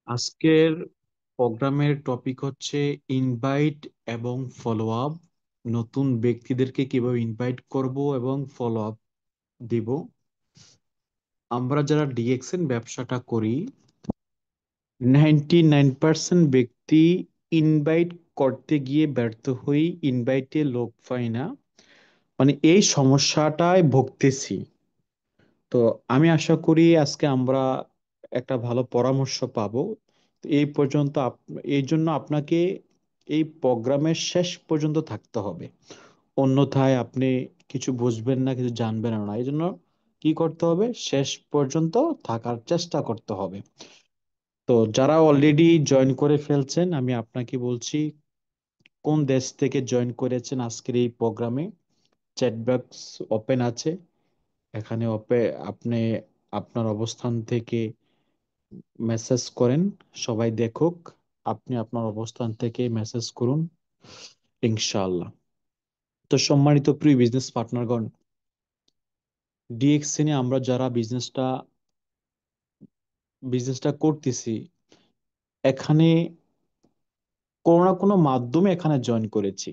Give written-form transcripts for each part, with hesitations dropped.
আজকের প্রোগ্রামের টপিক হচ্ছে ইনভাইট এবং ফলো আপ। নতুন ব্যক্তিদেরকে কিভাবে ইনভাইট করব এবং ফলো আপ দিব। আমরা যারা ডিএক্সএন ব্যবসাটা করি, 99% ব্যক্তি ইনভাইট করতে গিয়ে ব্যর্থ হই, ইনভাইটে লোক পাই না। মানে এই সমস্যাটায় ভুগতেছি। তো আমি আশা করি আজকে আমরা একটা ভালো পরামর্শ পাবো। তো এই পর্যন্ত এই জন্য আপনাকে এই প্রোগ্রামের শেষ পর্যন্ত থাকতে হবে, অন্যথায় আপনি কিছু বুঝবেন না, কিছু জানবেন না। এই জন্য কি করতে হবে, শেষ পর্যন্ত থাকার চেষ্টা করতে হবে। তো যারা অলরেডি জয়েন করে ফেলছেন, আমি আপনাকে বলছি কোন দেশ থেকে জয়েন করেছেন আজকের এই প্রোগ্রামে। চ্যাট বক্স ওপেন আছে, এখানে আপনি আপনার অবস্থান থেকে মেসেজ করেন, সবাই দেখুক। আপনি আপনার অবস্থান থেকে মেসেজ করুন, ইনশাআল্লাহ। তো সম্মানিত প্রিয় বিজনেস পার্টনারগণ, ডিএক্সএন এ আমরা যারা বিজনেসটা করতেছি, এখানে কোনো না কোনো মাধ্যমে এখানে জয়েন করেছি।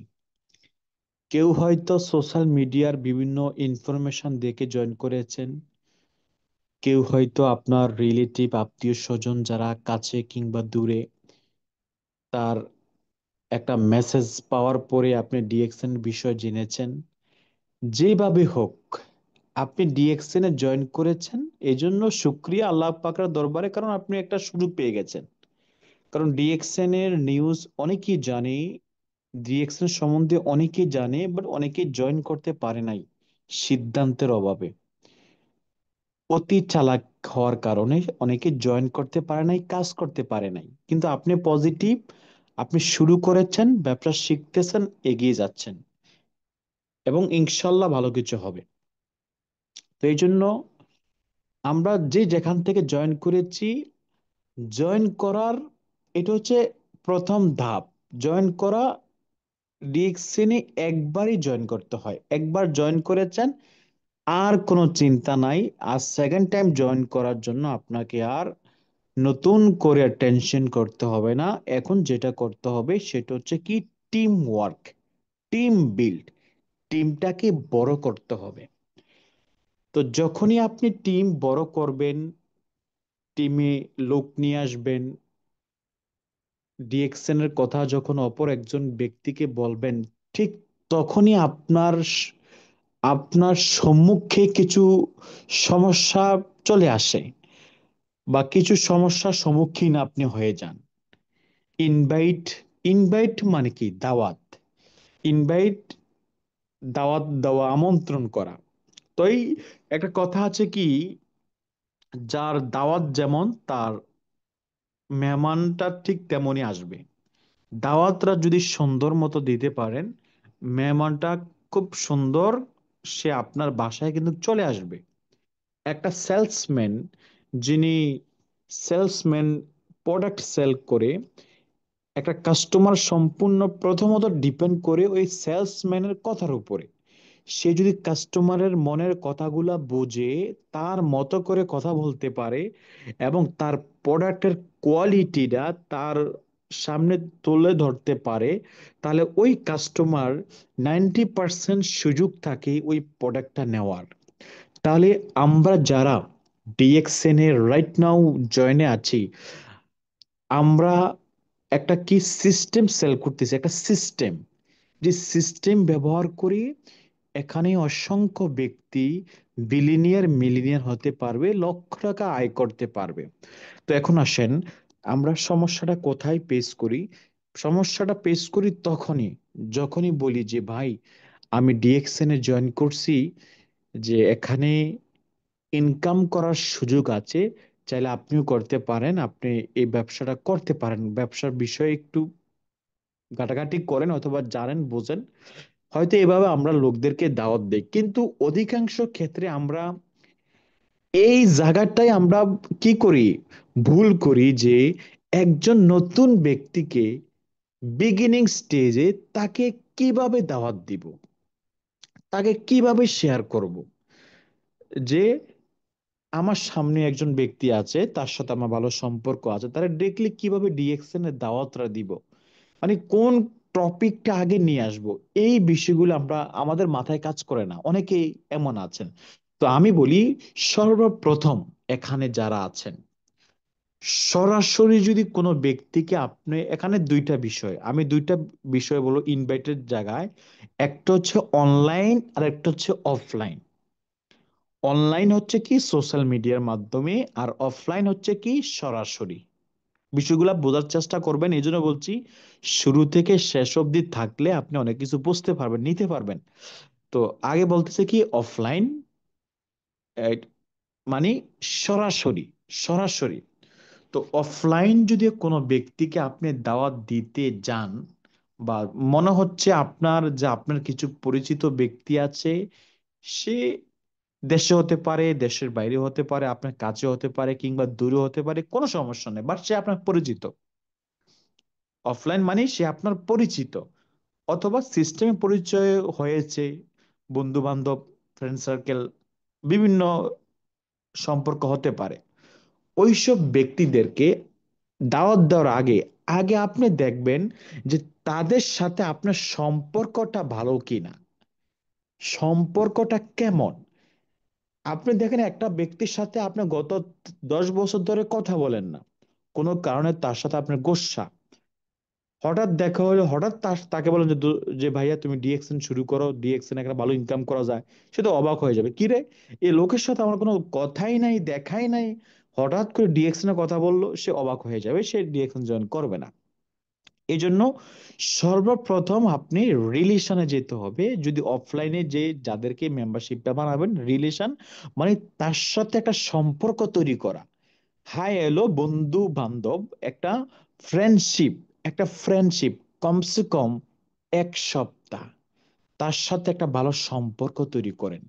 কেউ হয়তো সোশ্যাল মিডিয়ার বিভিন্ন ইনফরমেশন দেখে জয়েন করেছেন, কেউ হয়তো আপনার রিলেটিভ আত্মীয় স্বজন যারা কাছে কিংবা দূরে, তার একটা মেসেজ পাওয়ার পরে আপনি ডিএক্সএন বিষয় জেনেছেন। যেভাবে হোক আপনি ডিএক্সএন এ জয়েন করেছেন, এই জন্য শুক্রিয়া আল্লাহ পাকের দরবারে, কারণ আপনি একটা সুযোগ পেয়ে গেছেন। কারণ ডিএক্সএন এর নিউজ অনেকেই জানে, ডিএক্সএন সম্বন্ধে অনেকেই জানে, বাট অনেকেই জয়েন করতে পারে নাই সিদ্ধান্তের অভাবে। অতি চালাক হওয়ার কারণে অনেকে জয়েন করতে পারে নাই, কাজ করতে পারে নাই। কিন্তু আপনি পজিটিভ, আপনি শুরু করেছেন, ব্যবসা শিখতেছেন, এগিয়ে যাচ্ছেন, এবং ইনশাল্লাহ ভালো কিছু হবে। তো এই জন্য আমরা যে যেখান থেকে জয়েন করেছি, জয়েন করার, এটা হচ্ছে প্রথম ধাপ। জয়েন করা, ডিএক্সএনে একবারই জয়েন করতে হয়। একবার জয়েন করেছেন, আর কোনো চিন্তা নাই। আর সেকেন্ড টাইম জয়েন করার জন্য আপনাকে আর নতুন করে টেনশন করতে হবে না। এখন যেটা করতে হবে সেটা হচ্ছে কি, টিম ওয়ার্ক, টিম বিল্ড, টিমটাকে বড় করতে হবে। তো যখনই আপনি টিম বড় করবেন, টিমে লোক নিয়ে আসবেন, ডিএক্সএন এর কথা যখন অপর একজন ব্যক্তিকে বলবেন, ঠিক তখনই আপনার সম্মুখে কিছু সমস্যা চলে আসে, বা কিছু সমস্যার সম্মুখীন আপনি হয়ে যান। ইনভাইট, ইনভাইট মানে কি, দাওয়াত। ইনভাইট, দাওয়াত দেওয়া, আমন্ত্রণ করা। তো এই একটা কথা আছে কি, যার দাওয়াত যেমন, তার মেহমানটা ঠিক তেমনই আসবে। দাওয়াতরা যদি সুন্দর মতো দিতে পারেন, মেহমানটা খুব সুন্দর, সে আপনার বাসায় কিন্তু চলে আসবে। একটা সেলসম্যান, যিনি সেলসম্যান প্রোডাক্ট সেল করে, একটা কাস্টমার সম্পূর্ণ প্রথমত ডিপেন্ড করে ওই সেলসম্যানের কথার উপরে। সে যদি কাস্টমারের মনের কথাগুলা বুঝে, তার মতো করে কথা বলতে পারে, এবং তার প্রোডাক্টের কোয়ালিটিটা তার সামনে তুলে ধরতে পারে, তাহলে ওই কাস্টমার 90% সুযোগ থাকে ওই প্রোডাক্টটা নেওয়ার। তাহলে আমরা যারা ডিএক্সএন এর রাইট নাও জয়েনে আছি, আমরা একটা কি সিস্টেম সেল করতেছি, একটা সিস্টেম। যে সিস্টেম ব্যবহার করি, এখানে অসংখ্য ব্যক্তি বিলিনিয়ার মিলিনিয়ার হতে পারবে, লক্ষ টাকা আয় করতে পারবে। তো এখন আসেন, আমরা সমস্যাটা কোথায় পেশ করি। সমস্যাটা পেশ করি তখনই, যখনই বলি যে ভাই, আমি ডিএক্সএন এ জয়েন করছি, যে এখানে ইনকাম করার সুযোগ আছে, চাইলে আপনিও করতে পারেন, আপনি এই ব্যবসাটা করতে পারেন। ব্যবসার বিষয়ে একটু ঘাটাঘাটি করেন অথবা জানেন, বোঝেন, হয়তো এভাবে আমরা লোকদেরকে দাওয়াত দেই। কিন্তু অধিকাংশ ক্ষেত্রে আমরা এই জায়গাটাই আমরা কি করি, ভুল করি, যে একজন নতুন ব্যক্তিকে বিগিনিং স্টেজে তাকে কিভাবে দাওয়াত দিব, তাকে কিভাবে শেয়ার করব, যে আমার সামনে একজন ব্যক্তি আছে, তার সাথে আমার ভালো সম্পর্ক আছে, তারা ডিরেক্টলি কিভাবে ডিএক্সএন এর দাওয়াতটা দিব, মানে কোন টপিকটা আগে নিয়ে আসবো, এই বিষয়গুলো আমরা আমাদের মাথায় কাজ করে না, অনেকেই এমন আছেন। তো আমি বলি, সর্বপ্রথম এখানে যারা আছেন, সরাসরি যদি কোনো ব্যক্তিকে আপনি, এখানে দুইটা বিষয়, আমি দুইটা বিষয় বলবো ইনভাইটেড জায়গায়। একটা হচ্ছে অনলাইন আর একটা হচ্ছে অফলাইন। অনলাইন হচ্ছে কি সোশ্যাল মিডিয়ার মাধ্যমে, আর অফলাইন হচ্ছে কি সরাসরি। বিষয়গুলো বোঝার চেষ্টা করবেন, এই জন্য বলছি শুরু থেকে শেষ অবধি থাকলে আপনি অনেক কিছু বুঝতে পারবেন, নিতে পারবেন। তো আগে বলতেছে কি অফলাইন, মানে সরাসরি, সরাসরি। তো অফলাইন যদি কোনো ব্যক্তিকে আপনি দাওয়াত দিতে যান, বা মনে হচ্ছে আপনার যে আপনার কিছু পরিচিত ব্যক্তি আছে, সে দেশে হতে পারে, দেশের বাইরে হতে পারে, আপনার কাছে হতে পারে, কিংবা দূরে হতে পারে, কোনো সমস্যা নেই, বাট সে আপনার পরিচিত। অফলাইন মানে সে আপনার পরিচিত, অথবা সিস্টেমে পরিচয় হয়েছে, বন্ধু বান্ধব, ফ্রেন্ড সার্কেল, বিভিন্ন সম্পর্ক হতে পারে। ওইসব ব্যক্তিদেরকে দাওয়াত দেওয়ার আগে, আগে আপনি দেখবেন যে তাদের সাথে আপনার সম্পর্কটা ভালো কিনা, সম্পর্কটা কেমন। আপনি দেখেন একটা ব্যক্তির সাথে আপনি গত 10 বছর ধরে কথা বলেন না, কোনো কারণে তার সাথে আপনার গোস্সা, হঠাৎ দেখা হলো, হঠাৎ তাকে বলেন যে যে ভাইয়া তুমি ডিএক্সএন শুরু করো, ডিএক্সএন একটা ভালো ইনকাম করা যায়, সে তো অবাক হয়ে যাবে, কি রে, এই লোকের সাথে আমার কোনো কথাই নাই, দেখাই নাই, হঠাৎ করে ডিএক্সএন এর কথা বললো, সে অবাক হয়ে যাবে, সে ডিএক্সএন জয়েন করবে না। এই জন্য সর্বপ্রথম আপনি রিলেশনে যেতে হবে, যদি অফলাইনে যে যাদেরকে মেম্বারশিপটা বানাবেন, রিলেশন মানে তার সাথে একটা সম্পর্ক তৈরি করা। হাই এলো বন্ধু বান্ধব, একটা ফ্রেন্ডশিপ, একটা ফ্রেন্ডশিপ কমসে কম 1 সপ্তাহ তার সাথে একটা ভালো সম্পর্ক তৈরি করেন।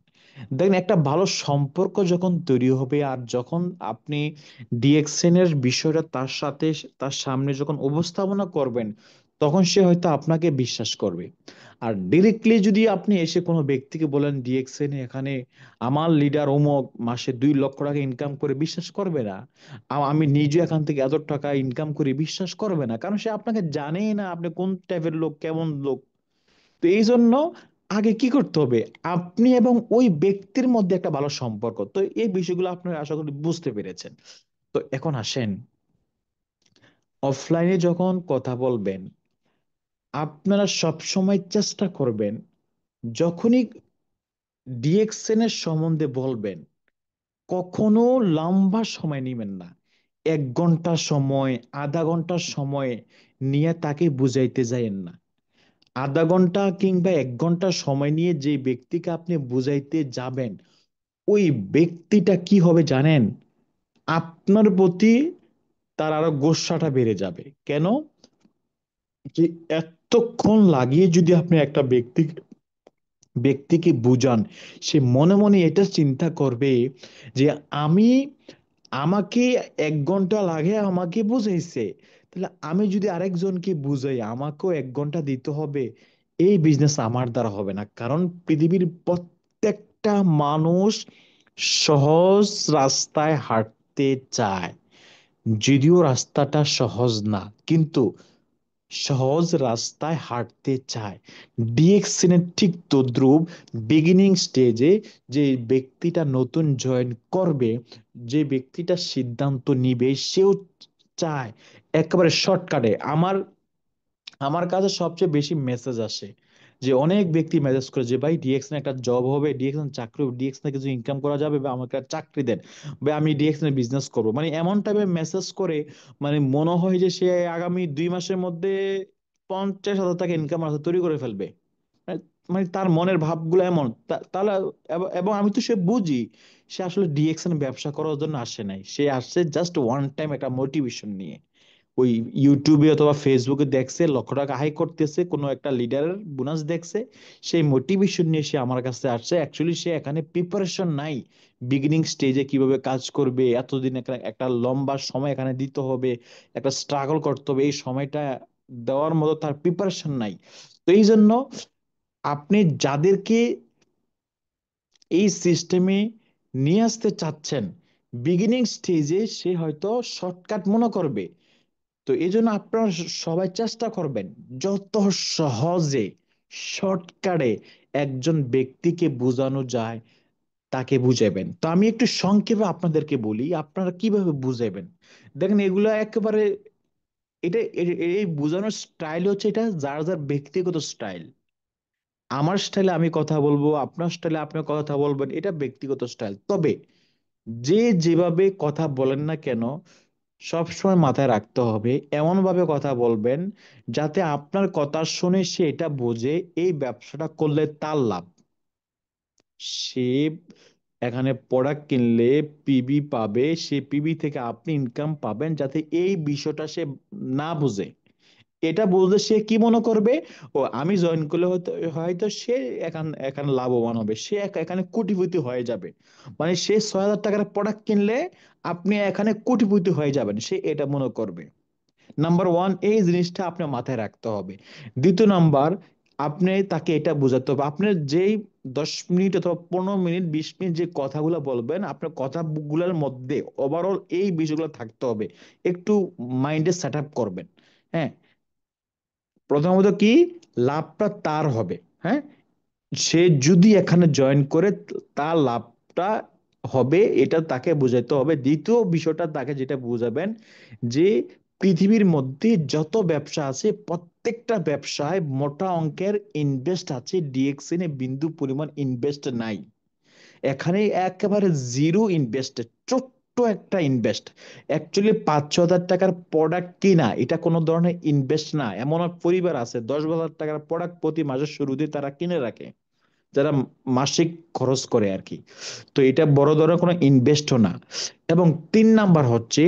দেখেন একটা ভালো সম্পর্ক যখন তৈরি হবে, আর যখন আপনি ডিএক্সএন এর বিষয়টা তার সাথে, তার সামনে যখন উপস্থাপনা করবেন, তখন সে হয়তো আপনাকে বিশ্বাস করবে। আর ডিরেক্টলি যদি আপনি এসে কোনো ব্যক্তিকে বলেন ডিএক্সএন এখানে আমার লিডার অমুক মাসে 2 লক্ষ টাকা ইনকাম করে, বিশ্বাস করবে না। আমি নিজে এখান থেকে এত টাকা ইনকাম করি, বিশ্বাস করবে না, কারণ সে আপনাকে জানেই না আপনি কোন টাইপের লোক, কেমন লোক। তো এই জন্য আগে কি করতে হবে, আপনি এবং ওই ব্যক্তির মধ্যে একটা ভালো সম্পর্ক। তো এই বিষয়গুলো আপনারা আশা করি বুঝতে পেরেছেন। তো এখন আসেন, অফলাইনে যখন কথা বলবেন, আপনারা সব সময় চেষ্টা করবেন, যখনই ডিএক্সএন এর সম্বন্ধে বলবেন, কখনো লম্বা সময় নেবেন না। 1 ঘন্টা সময়, আধা ঘন্টা সময় নিয়ে তাকে বুঝাইতে যাইয়েন না। আধা ঘন্টা কিংবা 1 ঘন্টা সময় নিয়ে যে ব্যক্তিকে আপনি বুঝাইতে যাবেন, ওই ব্যক্তিটা কি হবে জানেন, আপনার প্রতি তার আরো গোস্বাটা বেড়ে যাবে। কেন? যে এতক্ষণ লাগিয়ে যদি আপনি একটা ব্যক্তিকে বুঝান, সে মনে মনে এটা চিন্তা করবে যে আমি, আমাকে 1 ঘন্টা লাগে আমাকে বুঝাইছে, তাহলে আমি যদি আরেকজনকে বুঝাই আমাকেও 1 ঘন্টা দিতে হবে, এই বিজনেস আমার দ্বারা হবে না। কারণ পৃথিবীর প্রত্যেকটা মানুষ সহজ রাস্তায় হাঁটতে চায়, যদিও রাস্তাটা সহজ না, কিন্তু সহজ রাস্তায় হাঁটতে চায়। ডিএক্সএন এর ঠিক তদ্রুপ, বিগিনিং স্টেজে যে ব্যক্তিটা নতুন জয়েন করবে, যে ব্যক্তিটা সিদ্ধান্ত নিবে, সেও চায় একেবারে শর্টকাটে। আমার আমার কাছে সবচেয়ে বেশি মেসেজ আসে যে অনেক ব্যক্তি মেসেজ করে যে ভাই ডিএক্সএন একটা জব হবে, ডিএক্সএন চাকরি হবে, ডিএক্সএন কিছু ইনকাম করা যাবে, বা আমাকে একটা চাকরি দেন, বা আমি ডিএক্সএন বিজনেস করবো, মানে এমন টাইপের মেসেজ করে, মানে মনে হয় যে সে আগামী 2 মাসের মধ্যে 50,000 টাকা ইনকাম রাস্তা তৈরি করে ফেলবে। মানে মানে তার মনের ভাবগুলো এমন, তাহলে এবং আমি তো সে বুঝি, সে আসলে ডিএক্সএন ব্যবসা করার জন্য আসে নাই, সে আসছে জাস্ট ওয়ান টাইম একটা মোটিভেশন নিয়ে। ওই ইউটিউবে অথবা ফেসবুকে দেখছে 1 লক্ষ টাকা হাই করতেছে, কোনো একটা লিডারের বোনাস দেখছে, সেই মোটিভেশন নিয়ে সে আমার কাছে আসছে। অ্যাকচুয়ালি সে এখানে প্রিপারেশন নাই, বিগিনিং স্টেজে কিভাবে কাজ করবে, এতদিন একটা একটা লম্বা সময় এখানে দিতে হবে, একটা স্ট্রাগল করতে হবে, এই সময়টা দেওয়ার মতো তার প্রিপারেশন নাই। তো এই জন্য আপনি যাদেরকে এই সিস্টেমে নিয়ে আসতে চাচ্ছেন, বিগিনিং স্টেজে সে হয়তো শর্টকাট মনে করবে। তো এই জন্য আপনারা সবাই চেষ্টা করবেন যত সহজে শর্টকাটে একজন ব্যক্তিকে বোঝানো যায় তাকে বুঝাবেন। তো আমি একটু সংক্ষেপে আপনাদেরকে বলি আপনারা কিভাবে বুঝাবেন। দেখেন এগুলো একেবারে এই বোঝানোর স্টাইল হচ্ছে এটা যার যার ব্যক্তিগত স্টাইল। আমার স্টাইলে আমি কথা বলবো, আপনার স্টাইলে আপনি কথা বলবেন, এটা ব্যক্তিগত স্টাইল। তবে যে যেভাবে কথা বলেন না কেন সবসময় মাথায় রাখতে হবে এমন ভাবে কথা বলবেন যাতে আপনার কথা শুনে সে এটা বোঝে এই ব্যবসাটা করলে তার লাভ। সে এখানে প্রোডাক্ট কিনলে পিবি পাবে, সে পিবি থেকে আপনি ইনকাম পাবেন, যাতে এই বিষয়টা সে না বুঝে। এটা বুঝলে সে কি মনে করবে, ও আমি জয়েন করলে হয়তো হয়তো সে এখানে লাভবান হবে, সে এখানে কোটিপতি হয়ে যাবে। মানে সে 6,000 টাকার প্রোডাক্ট কিনলে আপনি এখানে কোটিপতি হয়ে যাবেন, সে এটা মনে করবে। নাম্বার ওয়ান, এই জিনিসটা আপনার মাথায় রাখতে হবে। দ্বিতীয় নাম্বার, আপনি তাকে এটা বোঝাতে হবে আপনার যেই 10 মিনিট অথবা 15 মিনিট 20 মিনিট যে কথাগুলো বলবেন আপনার কথাগুলোর মধ্যে ওভারঅল এই বিষয়গুলো থাকতে হবে। একটু মাইন্ডে সেট আপ করবেন। হ্যাঁ, প্রথমত কি, লাভটা তার হবে। হ্যাঁ, সে যদি এখানে জয়েন করে তার লাভটা হবে এটা তাকে বোঝাতে হবে। দ্বিতীয় বিষয়টা তাকে যেটা বুঝাবেন যে পৃথিবীর মধ্যে যত ব্যবসা আছে প্রত্যেকটা ব্যবসায় মোটা অঙ্কের ইনভেস্ট আছে, ডিএক্সএন এ বিন্দু পরিমাণ ইনভেস্ট নাই। এখানে একেবারে জিরো ইনভেস্ট, ছোট্ট একটা ইনভেস্ট। অ্যাকচুয়ালি 5-6 হাজার টাকার প্রোডাক্ট কিনা এটা কোনো ধরনের ইনভেস্ট না। এমন পরিবার আছে 10,000 টাকার প্রোডাক্ট প্রতি মাসের শুরুতে তারা কিনে রাখে, যারা মাসিক খরচ করে আর কি। তো এটা বড় ধরনের কোনো ইনভেস্টও না। এবং 3 নাম্বার হচ্ছে,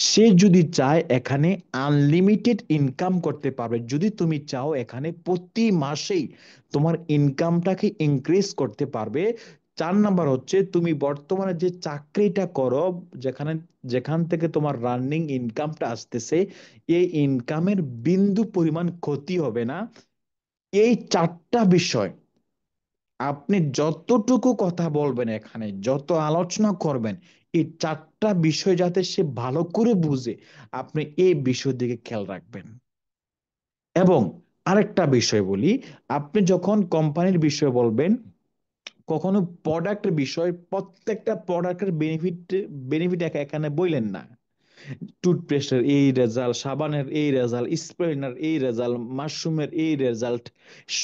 সে যদি চায় এখানে আনলিমিটেড ইনকাম করতে পারবে। যদি তুমি চাও এখানে প্রতি মাসেই তোমার ইনকামটাকে ইনক্রিজ করতে পারবে। 4 নাম্বার হচ্ছে, তুমি বর্তমানে যে চাকরিটা করো, যেখানে যেখান থেকে তোমার রানিং ইনকামটা আসতেছে, এই ইনকামের বিন্দু পরিমাণ ক্ষতি হবে না। এই 4টা বিষয় আপনি যতটুকু কথা বলবেন এখানে যত আলোচনা করবেন, এই 4টা বিষয় যাতে সে ভালো করে বুঝে, আপনি এই বিষয়ের দিকে খেয়াল রাখবেন। এবং আরেকটা বিষয় বলি, আপনি যখন কোম্পানির বিষয় বলবেন কখনো প্রোডাক্টের বিষয়, প্রত্যেকটা প্রোডাক্টের বেনিফিট বেনিফিট এখানে বললেন না। টুথপেস্টের এই রেজাল্ট, সাবানের এই রেজাল্ট, স্প্রেনার এই রেজাল্ট, মাশরুমের এই রেজাল্ট,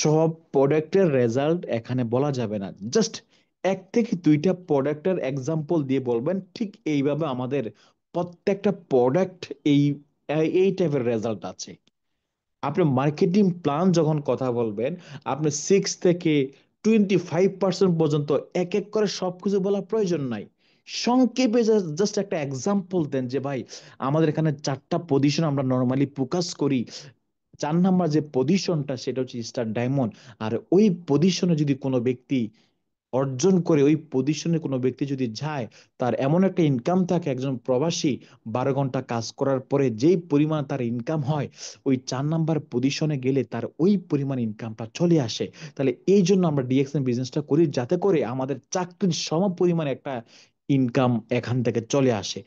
সব প্রোডাক্টের রেজাল্ট এখানে বলা যাবে না। জাস্ট 1 থেকে 2টা প্রোডাক্টের এক্সাম্পল দিয়ে বলবেন ঠিক এইভাবে আমাদের প্রত্যেকটা প্রোডাক্ট এই এই টাইপের রেজাল্ট আছে। আপনি মার্কেটিং প্ল্যান যখন কথা বলবেন, আপনি 6 থেকে 25% পর্যন্ত এক এক করে সবকিছু বলার প্রয়োজন নাই। সংক্ষেপে জাস্ট একটা এক্সাম্পল দেন যে ভাই আমাদের এখানে 4টা পজিশন আমরা নর্মালি ফোকাস করি। 4 নাম্বার যে পজিশনটা সেটা হচ্ছে স্টার ডায়মন্ড। আর ওই পজিশনে যদি কোনো ব্যক্তি অর্জন করে, ওই পজিশনে কোনো ব্যক্তি যদি যায়, তার এমন একটা ইনকাম থাকে, একজন প্রবাসী 12 ঘন্টা কাজ করার পরে যেই পরিমাণ তার ইনকাম হয়, ওই 4 নাম্বার পজিশনে গেলে তার ওই পরিমাণ ইনকামটা চলে আসে। তাহলে এই জন্য আমরা ডিএক্সএন বিজনেসটা করি, যাতে করে আমাদের চাকরির সম পরিমাণ একটা ইনকাম এখান থেকে চলে আসে।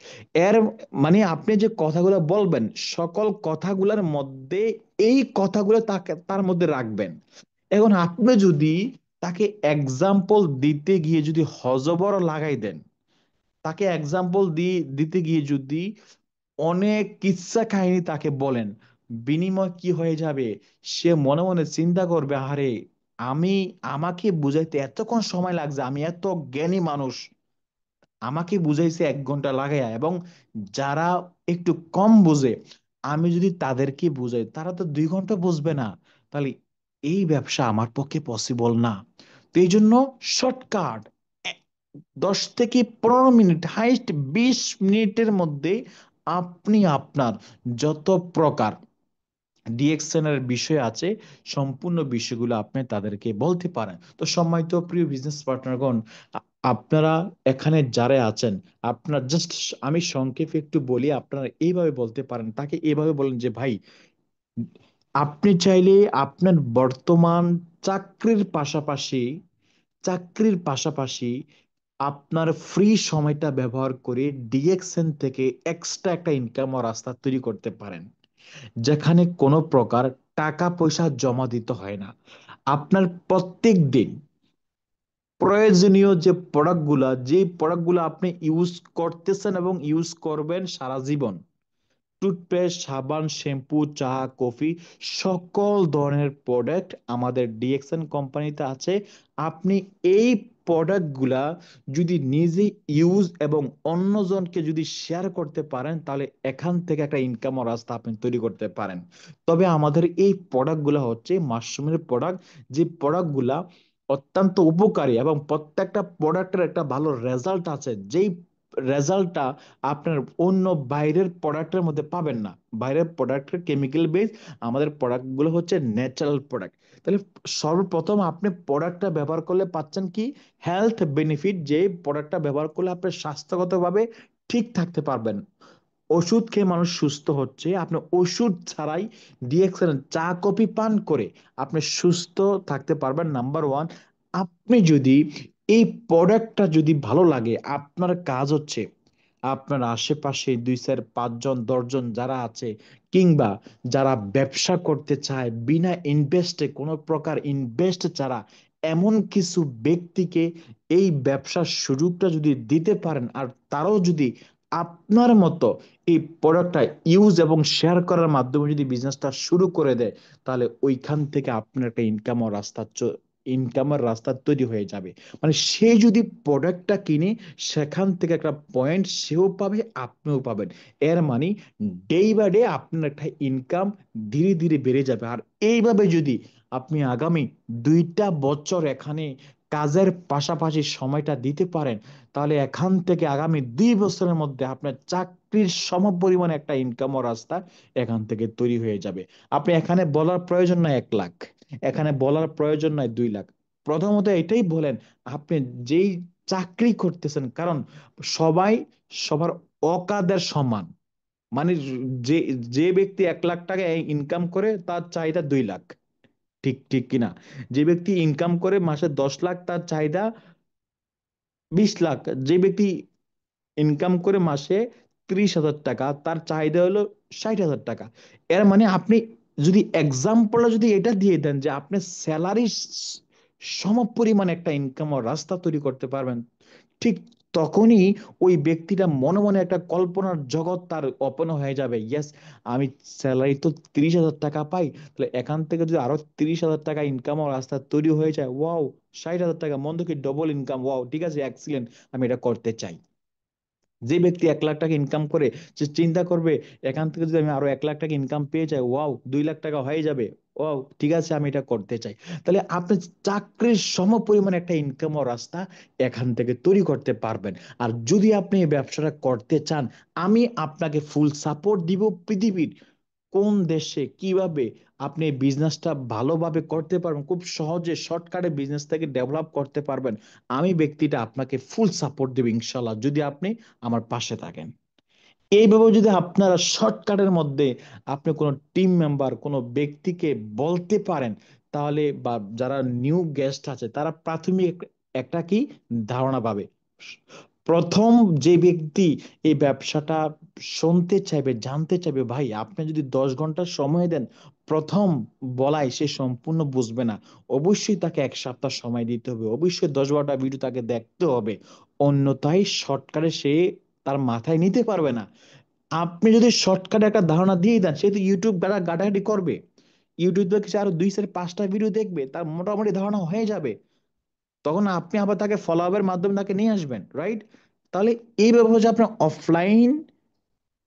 এর মানে আপনি যে কথাগুলো বলবেন সকল কথাগুলোর মধ্যে এই কথাগুলো তাকে তার মধ্যে রাখবেন। এখন আপনি যদি তাকে এক্সাম্পল দিতে গিয়ে যদি হযবর লাগাই দেন, তাকে এক্সাম্পল দিতে গিয়ে যদি অনেক কিচ্ছা কাহিনী তাকে বলেন, বিনিময় কি হয়ে যাবে, সে মনে মনে চিন্তা করবে, আরে আমি আমাকে বুঝাইতে এতক্ষণ সময় লাগছে, আমি এত জ্ঞানী মানুষ, আমাকে বুঝাইছে 1 ঘন্টা লাগাইয়া। এবং যারা একটু কম বুঝে আমি যদি তাদেরকে বুঝাই তারা তো 2 ঘন্টা বুঝবে না। তাহলে এই ব্যবসা আমার পক্ষে পসিবল না। তো এই জন্য শর্টকাট 10 থেকে 15 মিনিট, হাইস্ট 20 মিনিটের মধ্যে আপনি আপনার যত প্রকার ডিএক্সএন এর বিষয় আছে সম্পূর্ণ বিষয়গুলো আপনি তাদেরকে বলতে পারেন। তো সম্মানিত প্রিয় বিজনেস পার্টনারগণ, আপনারা এখানে যারা আছেন, আপনার জাস্ট আমি সংক্ষেপে একটু বলি, আপনারা এইভাবে বলতে পারেন, তাকে এইভাবে বলেন যে ভাই আপনি চাইলে আপনার বর্তমান চাকরির পাশাপাশি চাকরির পাশাপাশি আপনার ফ্রি সময়টা ব্যবহার করে ডিএক্সএন থেকে এক্সট্রা একটা ইনকাম ও রাস্তা তৈরি করতে পারেন, যেখানে কোনো প্রকার টাকা পয়সা জমা দিতে হয় না। আপনার প্রত্যেক দিন প্রয়োজনীয় যে প্রোডাক্টগুলো আপনি ইউজ করতেছেন এবং ইউজ করবেন সারা জীবন, টুথপেস্ট, সাবান, শ্যাম্পু, চা, কফি, সকল ধরনের প্রোডাক্ট আমাদের ডিএক্সএন কোম্পানিতে আছে। আপনি এই প্রোডাক্টগুলা যদি নিজে ইউজ এবং অন্যজনকে যদি শেয়ার করতে পারেন, তাহলে এখান থেকে একটা ইনকাম রাস্তা আপনি তৈরি করতে পারেন। তবে আমাদের এই প্রোডাক্টগুলো হচ্ছে মাশরুমের প্রোডাক্ট, যে প্রোডাক্টগুলা অত্যন্ত উপকারী এবং প্রত্যেকটা প্রোডাক্টের একটা ভালো রেজাল্ট আছে, যেই রেজাল্টটা আপনার অন্য বাইরের প্রোডাক্টের মধ্যে পাবেন না। বাইরের প্রোডাক্টের কেমিক্যাল বেস, আমাদের প্রোডাক্টগুলো হচ্ছে ন্যাচারাল প্রোডাক্ট। তাহলে সর্বপ্রথম আপনি প্রোডাক্টটা ব্যবহার করলে পাচ্ছেন কি হেলথ বেনিফিট, যে প্রোডাক্টটা ব্যবহার করলে আপনি স্বাস্থ্যগতভাবে ঠিক থাকতে পারবেন। ওষুধ খেয়ে মানুষ সুস্থ হচ্ছে, আপনি ওষুধ ছাড়াই ডিএক্সএন চা কফি পান করে আপনি সুস্থ থাকতে পারবেন, নাম্বার ওয়ান। আপনি যদি এই প্রোডাক্টটা যদি ভালো লাগে, আপনার কাজ হচ্ছে আপনার আশেপাশে 2 4 5 জন 10 জন যারা আছে, কিংবা যারা ব্যবসা করতে চায় বিনা ইনভেস্টে, কোনো প্রকার ইনভেস্ট ছাড়া, এমন কিছু ব্যক্তিকে এই ব্যবসার সুযোগটা যদি দিতে পারেন, আর তারাও যদি আপনার মতো এই প্রোডাক্টটা ইউজ এবং শেয়ার করার মাধ্যমে যদি বিজনেসটা শুরু করে দেয়, তাহলে ওইখান থেকে আপনার একটা ইনকামের রাস্তা তৈরি হয়ে যাবে। মানে সে যদি প্রোডাক্টটা কিনে, সেখান থেকে একটা পয়েন্ট সেও পাবে, আপনিও পাবেন। এর মানে ডে বাই ডে আপনার একটা ইনকাম ধীরে ধীরে বেড়ে যাবে। আর এইভাবে যদি আপনি আগামী 2টা বছর এখানে কাজের পাশাপাশি সময়টা দিতে পারেন, তাহলে এখান থেকে আগামী 2 বছরের মধ্যে আপনার চাকরির সমপরিমাণ একটা ইনকাম ও রাস্তা এখান থেকে তৈরি হয়ে যাবে। আপনি এখানে বলার প্রয়োজন নয় 1 লাখ, এখানে বলার প্রয়োজন নয় 2 লাখ। প্রথমত এটাই বলেন আপনি যেই চাকরি করতেছেন, কারণ সবাই সবার অকাদের সমান। মানে যে যে ব্যক্তি 1 লাখ টাকা ইনকাম করে তার চাহিদা 2 লাখ, ঠিক ঠিক কিনা? যে ব্যক্তি ইনকাম করে মাসে 10 লাখ তার চাহিদা 20 লাখ। যে ব্যক্তি ইনকাম করে মাসে 30,000 টাকা তার চাহিদা হলো 60,000 টাকা। এর মানে আপনি যদি এক্সাম্পলটা যদি এটা দিয়ে দেন যে আপনি স্যালারি সম পরিমাণ একটা ইনকাম ও রাস্তা তৈরি করতে পারবেন, ঠিক তখনই ওই ব্যক্তিটা মনে মনে একটা কল্পনার জগৎ তার ওপেন হয়ে যাবে। ইয়েস, আমি স্যালারি তো 30,000 টাকা পাই, তাহলে এখান থেকে যদি আরো 30,000 টাকা ইনকাম ও রাস্তা তৈরি হয়ে যায়, ওয়াও, 60,000 টাকা, মন্দ কি, ডবল ইনকাম, ওয়াও, ঠিক আছে, এক্সিলেন্ট, আমি এটা করতে চাই। যে ব্যক্তি 1 লাখ টাকা ইনকাম করে, সে চিন্তা করবে এখান থেকে যদি আমি আরো 1 লাখ টাকা ইনকাম পেয়ে যাই, ওয়াও, 2 লাখ টাকা হয়ে যাবে, ওয়াও, ঠিক আছে, আমি এটা করতে চাই। তাহলে আপনি চাকরির সম পরিমাণ একটা ইনকাম ও রাস্তা এখান থেকে তৈরি করতে পারবেন। আর যদি আপনি এই ব্যবসাটা করতে চান, আমি আপনাকে ফুল সাপোর্ট দিব। পৃথিবীর কোন দেশে কিভাবে আপনি এই বিজনেসটা ভালোভাবে করতে পারবেন, খুব সহজে শর্টকাটে বিজনেসটাকে ডেভেলপ করতে পারবেন, আমি ব্যক্তিটা আপনাকে ফুল সাপোর্ট দেব ইনশাল্লাহ, যদি আপনি আমার পাশে থাকেন। এইভাবে যদি আপনারা শর্টকাটের মধ্যে আপনি কোনো টিম মেম্বার কোনো ব্যক্তিকে বলতে পারেন, তাহলে বা যারা নিউ গেস্ট আছে তারা প্রাথমিক একটা কি ধারণা পাবে। প্রথম যে ব্যক্তি এই ব্যবসাটা শুনতে চাইবে, জানতে চাইবে, ভাই আপনি যদি 10 ঘন্টা সময় দেন, প্রথম বলাই সে সম্পূর্ণ বুঝবে না। অবশ্যই তাকে 1 সপ্তাহ সময় দিতে হবে, অবশ্যই 10 12টা ভিডিও তাকে দেখতে হবে, অন্যথায় শর্টকাটে সে তার মাথায় নিতে পারবে না। আপনি যদি শর্টকাটে একটা ধারণা দিয়ে দেন, সে তো ইউটিউব ঘাটাঘাটি করবে, ইউটিউব থেকে সে আরো 2 4 5টা ভিডিও দেখবে, তার মোটামুটি ধারণা হয়ে যাবে। তখন আপনি আবার তাকে ফলো আপের মাধ্যমে তাকে নিয়ে আসবেন, রাইট? তাহলে এইভাবে হচ্ছে আপনার অফলাইন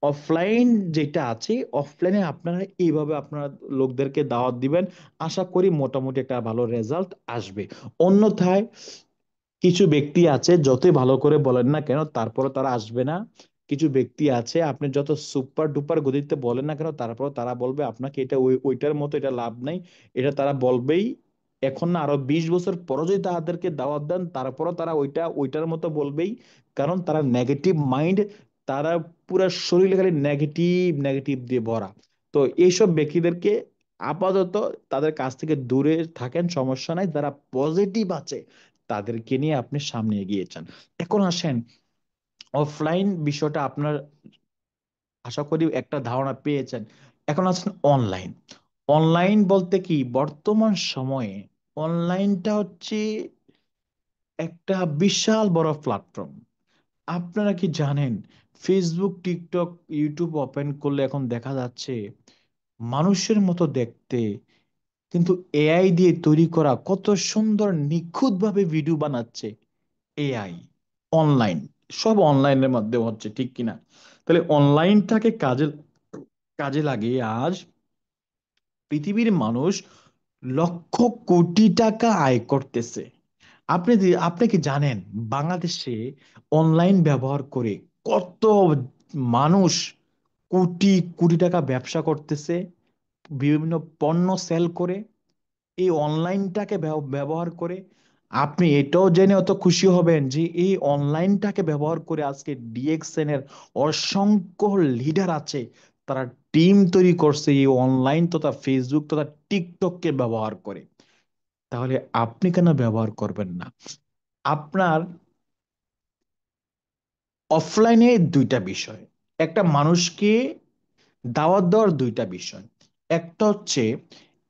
অফলাইন যেটা আছে, অফলাইনে আপনারা এইভাবে আপনারা লোকদেরকে দাওয়াত দিবেন। আশা করি মোটামুটি একটা ভালো রেজাল্ট আসবে। অন্যথায় কিছু ব্যক্তি আছে যতই ভালো করে বলেন না কেন, তারপরে তারা আসবে না। কিছু ব্যক্তি আছে আপনি যত সুপার ডুপার গতিতে বলেন না কেন, তারপর তারা বলবে আপনাকে এটা ওইটার মতো, এটা লাভ নাই, এটা তারা বলবেই। এখন না, আরো 20 বছর পরে যদি তাদেরকে দাওয়াত দেন, তারপরও তারা ওইটার মতো বলবেই। কারণ তারা নেগেটিভ মাইন্ড, তারা পুরো শরীরে খালি নেগেটিভ নেগেটিভ দিয়ে ভরা। তো এইসব ব্যক্তিদেরকে আপাতত তাদের কাছ থেকে দূরে থাকেন, সমস্যা নাই। যারা পজিটিভ আছে তাদেরকে নিয়ে আপনি সামনে এগিয়ে যান। এখন আসেন অফলাইন বিষয়টা আপনার, আশা করি একটা ধারণা পেয়েছেন। এখন আছেন অনলাইন। অনলাইন বলতে কি, বর্তমান সময়ে অনলাইনটা হচ্ছে একটা বিশাল বড় প্ল্যাটফর্ম। আপনারা কি জানেন, ফেসবুক, টিকটক, ইউটিউব ওপেন করলে এখন দেখা যাচ্ছে মানুষের মতো দেখতে, কিন্তু এআই দিয়ে তৈরি করা কত সুন্দর নিখুঁতভাবে ভিডিও বানাচ্ছে এআই। অনলাইন, সব অনলাইনের মাধ্যমে হচ্ছে, ঠিক কিনা? তাহলে অনলাইনটাকে কাজে কাজে লাগিয়ে আজ পৃথিবীর মানুষ লক্ষ কোটি টাকা আয় করতেছে। আপনি কি জানেন, বাংলাদেশে অনলাইন ব্যবহার করে কত মানুষ কোটি কোটি টাকা ব্যবসা করতেছে, বিভিন্ন পণ্য সেল করে, এই অনলাইনটাকে ব্যবহার করে। আপনি এটাও জেনে অত খুশি হবেন যে এই অনলাইনটাকে ব্যবহার করে আজকে ডিএক্সএন এর অসংখ্য লিডার আছে, তারা টিম তৈরি করছে এই অনলাইন তথা ফেসবুক তথা টিকটককে ব্যবহার করে। তাহলে আপনি কেন ব্যবহার করবেন না? আপনার অফলাইনে দুইটা বিষয়, একটা মানুষকে দাওয়াত দেওয়ার দুইটা বিষয়। একটা হচ্ছে,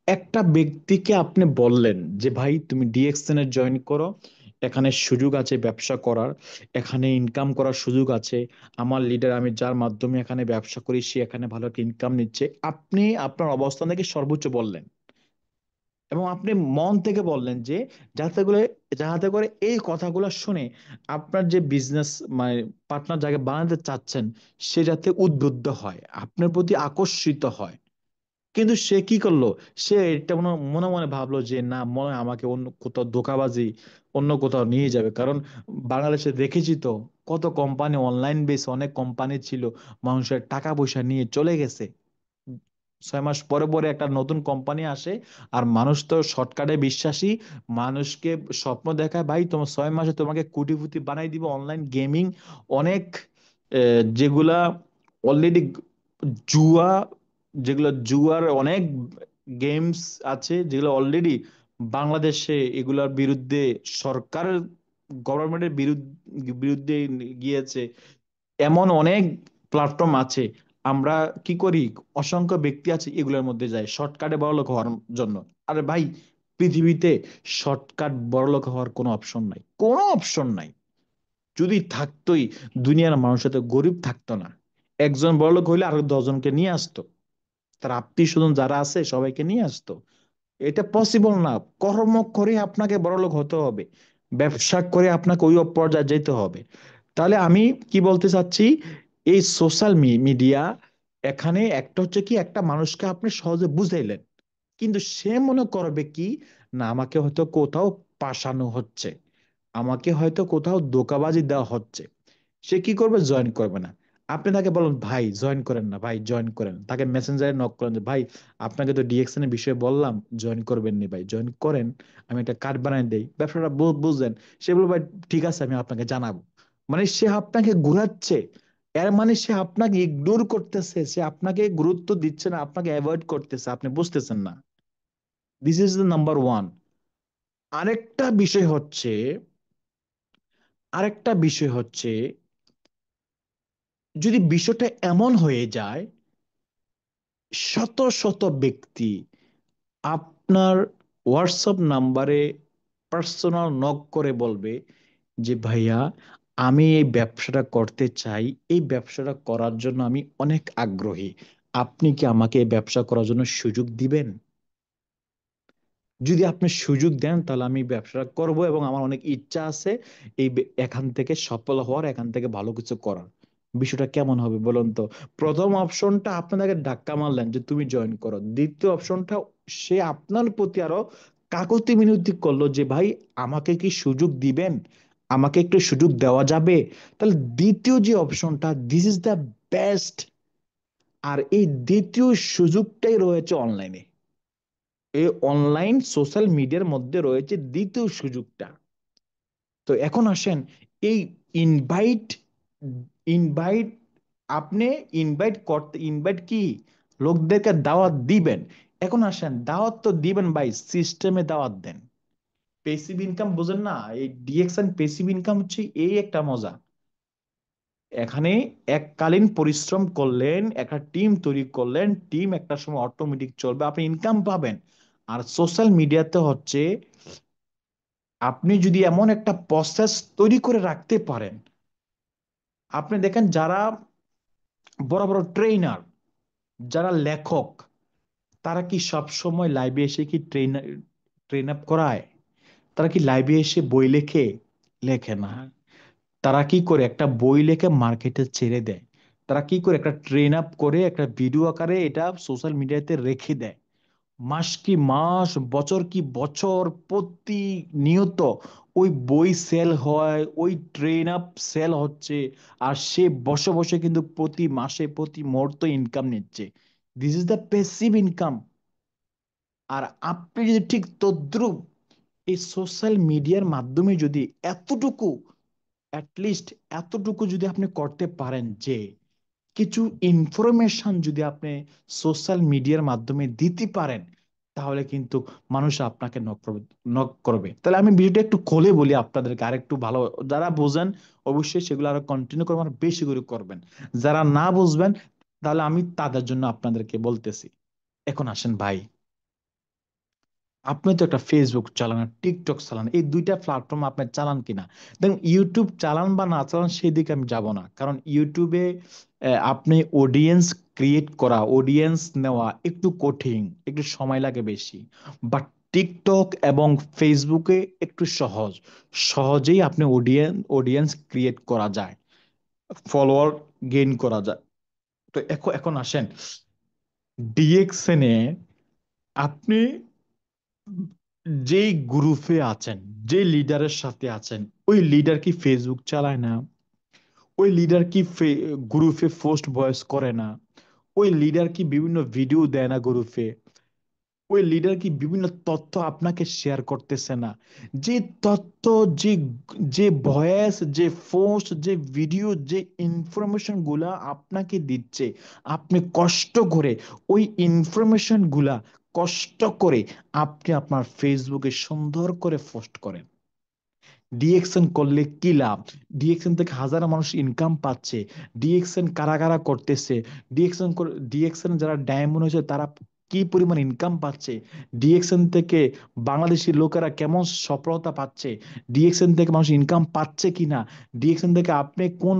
একটা ব্যক্তিকে আপনি বললেন যে ভাই তুমি ডিএক্সএন এর জয়েন করো, এখানে সুযোগ আছে ব্যবসা করার, এখানে ইনকাম করার সুযোগ আছে, আমার লিডার, আমি যার মাধ্যমে এখানে ব্যবসা করি, সে এখানে ভালো একটা ইনকাম নিচ্ছে। আপনি আপনার অবস্থান থেকে সর্বোচ্চ বললেন, এবং আপনি মন থেকে বললেন যে যাতে করে যাতে করে এই কথাগুলো শুনে আপনার যে বিজনেস মানে পার্টনার যাকে বানাতে চাচ্ছেন, সে যাতে উদ্বুদ্ধ হয়, আপনার প্রতি আকর্ষিত হয়। কিন্তু সে কি করলো, সে এটা মনে মনে মনে ভাবলো যে না, মনে হয় আমাকে অন্য কোথাও ধোঁকাবাজি, অন্য কোথাও নিয়ে যাবে। কারণ বাংলাদেশে দেখেছি তো, কত কোম্পানি অনলাইন বেস, অনেক কোম্পানি ছিল, মানুষের টাকা পয়সা নিয়ে চলে গেছে। 6 মাস পরে পরে একটা নতুন কোম্পানি আসে, আর মানুষ তো শর্টকাটে বিশ্বাসী, মানুষকে স্বপ্ন দেখায়, ভাই তোমার 6 মাসে তোমাকে কোটিপতি বানাই দিব অনলাইন গেমিং, অনেক যেগুলা অলরেডি জুয়া, যেগুলো জুয়ার অনেক গেমস আছে যেগুলো অলরেডি বাংলাদেশে, এগুলোর বিরুদ্ধে সরকার, গভর্নমেন্টের বিরুদ্ধে গিয়েছে। এমন অনেক প্ল্যাটফর্ম আছে। আমরা কি করি, অসংখ্য ব্যক্তি আছে এগুলোর মধ্যে যায় শর্টকাটে বড়লোক হওয়ার জন্য। আরে ভাই, পৃথিবীতে শর্টকাট বড়লোক হওয়ার কোনো অপশন নাই, কোনো অপশন নাই। যদি থাকতোই, দুনিয়ার মানুষের তো গরিব থাকতো না। একজন বড়লোক হইলে আরো 10 জনকে নিয়ে আসতো, তার আত্মীয় স্বজন যারা আছে সবাইকে নিয়ে আসতো। এটা পসিবল না। কর্ম করে আপনাকে বড়লোক হতে হবে, ব্যবসা করে আপনাকে ওই পর্যায়ে যেতে হবে। তাহলে আমি কি বলতে চাচ্ছি, এই সোশ্যাল মিডিয়া, এখানে একটা হচ্ছে কি, একটা মানুষকে আপনি সহজে বুঝাইলেন, কিন্তু সে মনে করবে কি, না আমাকে হয়তো কোথাও পাঠানো হচ্ছে, আমাকে হয়তো কোথাও ধোঁকাবাজি দেওয়া হচ্ছে, সে কি করবে, জয়েন করবে না। আপনি তাকে বলুন ভাই জয়েন করেন না, ভাই জয়েন করেন, তাকে মেসেঞ্জারে নক করেন যে ভাই আপনাকে তো ডিএক্সএন এর বিষয়ে বললাম, জয়েন করবেন নি, ভাই জয়েন করেন, আমি একটা কার্ড বানাই দেই, ব্যবসাটা বুঝলেন। সে বলবে ভাই ঠিক আছে, আমি আপনাকে জানাবো। মানে সে আপনাকে ঘুরাচ্ছে, এর মানে সে আপনাকে ইগনোর করতেছে, সে আপনাকে গুরুত্ব দিচ্ছে না, আপনাকে অ্যাভয়েড করতেছে, আপনি বুঝতেছেন না। This is the number one. আরেকটা বিষয় হচ্ছে, আরেকটা বিষয় হচ্ছে, যদি বিষয়টা এমন হয়ে যায়, শত শত ব্যক্তি আপনার হোয়াটসঅ্যাপ নাম্বারে পার্সোনাল নক করে বলবে যে ভাইয়া, আমি এই ব্যবসাটা করতে চাই, এই ব্যবসাটা করার জন্য আমি অনেক আগ্রহী, আপনি কি আমাকে এই ব্যবসা করার জন্য সুযোগ দিবেন? যদি আপনি সুযোগ দেন তাহলে আমি ব্যবসা করব, এবং আমার অনেক ইচ্ছা আছে এখান থেকে সফল হওয়ার, এখান থেকে ভালো কিছু করার। বিষয়টা কেমন হবে বলুন তো? প্রথম অপশনটা আপনাকে ধাক্কা মারলেন যে তুমি জয়েন করো, দ্বিতীয় অপশনটা সে আপনার প্রতি আরো কাকুতি মিনতি করলো যে ভাই আমাকে কি সুযোগ দিবেন, আমাকে একটু সুযোগ দেওয়া যাবে। তাহলে দ্বিতীয় যে অপশনটা, দিস ইজ দ্য বেস্ট। আর এই দ্বিতীয় সুযোগটাই রয়েছে অনলাইনে, এই অনলাইন সোশ্যাল মিডিয়ার মধ্যে রয়েছে দ্বিতীয় সুযোগটা। তো এখন আসেন, এই ইনভাইট, ইনভাইট আপনি ইনভাইট কি, লোকদেরকে দাওয়াত দিবেন। এখন আসেন, দাওয়াত তো দিবেন ভাই, সিস্টেমে দাওয়াত দেন। পেসিভ ইনকাম বোঝেন না? এই ডিএক্স এন্ড পেসিভ ইনকাম হচ্ছে এই একটা মজা। এখানে এককালীন পরিশ্রম করলেন, একটা টিম তৈরি করলেন, টিম একটা সময় অটোমেটিক চলবে, আপনি ইনকাম পাবেন। আর সোশ্যাল মিডিয়াতে হচ্ছে আপনি যদি এমন একটা প্রসেস তৈরি করে রাখতে পারেন, আপনি দেখেন যারা বড় বড় ট্রেনার, যারা লেখক, তারা কি সব সময় লাইভে এসে কি ট্রেন আপ করায়? তারা কি লাইভে এসে বই লেখে? লেখে না। তারা কি করে একটা বই লেখে মার্কেটে ছেড়ে দেয়। তারা কি করে একটা ট্রেন আপ করে একটা ভিডিও আকারে এটা সোশ্যাল মিডিয়াতে রেখে দেয়। মাস কি মাস, বছর কি বছর, প্রতিনিয়ত ওই বই সেল হয়, ওই ট্রেন আপ সেল হচ্ছে। আর সে বসে বসে কিন্তু প্রতি মাসে প্রতি মুহূর্তে ইনকাম নিচ্ছে। This is the passive income. আর আপনি যদি ঠিক তদ্রুপ এই সোশ্যাল মিডিয়ার মাধ্যমে যদি এতটুকু, অ্যাটলিস্ট এতটুকু যদি আপনি করতে পারেন যে কিছু ইনফরমেশন যদি আপনি সোশ্যাল মিডিয়ার মাধ্যমে দিতে পারেন, তাহলে কিন্তু মানুষ আপনাকে নক করবে। তাহলে আমি ভিডিওটা একটু খুলে বলি আপনাদেরকে, আর একটু ভালো, যারা বোঝেন অবশ্যই সেগুলো আরো কন্টিনিউ করবেন, আর বেশি করে করবেন। যারা না বুঝবেন, তাহলে আমি তাদের জন্য আপনাদেরকে বলতেছি। এখন আসেন ভাই, আপনি তো একটা ফেসবুক চালান আর টিকটক চালান, এই দুইটা প্ল্যাটফর্ম আপনি চালান কিনা? দেখুন, ইউটিউব চালান বা না চালান সেই দিকে আমি যাব না, কারণ ইউটিউবে আপনি অডিয়েন্স ক্রিয়েট করা, অডিয়েন্স নেওয়া একটু কঠিন, একটু সময় লাগে বেশি। বাট টিকটক এবং ফেসবুকে একটু সহজ, সহজেই আপনি অডিয়েন্স ক্রিয়েট করা যায়, ফলোয়ার গেইন করা যায়। তো এখন এখন আসেন ডিএক্সএন এ, আপনি যেই গ্রুপে আছেন, যে লিডারের সাথে আছেন, ওই লিডার কি ফেসবুক চালায় না? ওই লিডার কি গ্রুপে পোস্ট ভয়েস করে না? ওই লিডার কি বিভিন্ন ভিডিও দেয় না গ্রুপে? ওই লিডার কি বিভিন্ন তথ্য আপনাকে শেয়ার করতেছে না? যে তথ্য, যে যে ভয়েস, যে পোস্ট, যে ভিডিও, যে ইনফরমেশন গুলা আপনাকে দিচ্ছে, আপনি কষ্ট করে ওই ইনফরমেশন গুলা কষ্ট করে আপনি আপনার ফেসবুকে সুন্দর করে পোস্ট করেন। ডিএক্সএন করলে কি লাভ? ডিএক্সএন থেকে হাজার মানুষ ইনকাম পাচ্ছে। ডিএক্সএন কারা কারা করতেছে? ডিএক্সএন যারা ডায়মন্ড হয়েছে তারা কি পরিমাণ ইনকাম পাচ্ছে? ডিএক্সএন থেকে বাংলাদেশি লোকেরা কেমন সফলতা পাচ্ছে? ডিএক্সএন থেকে মানুষ ইনকাম পাচ্ছে কিনা? ডিএক্সএন থেকে আপনি কোন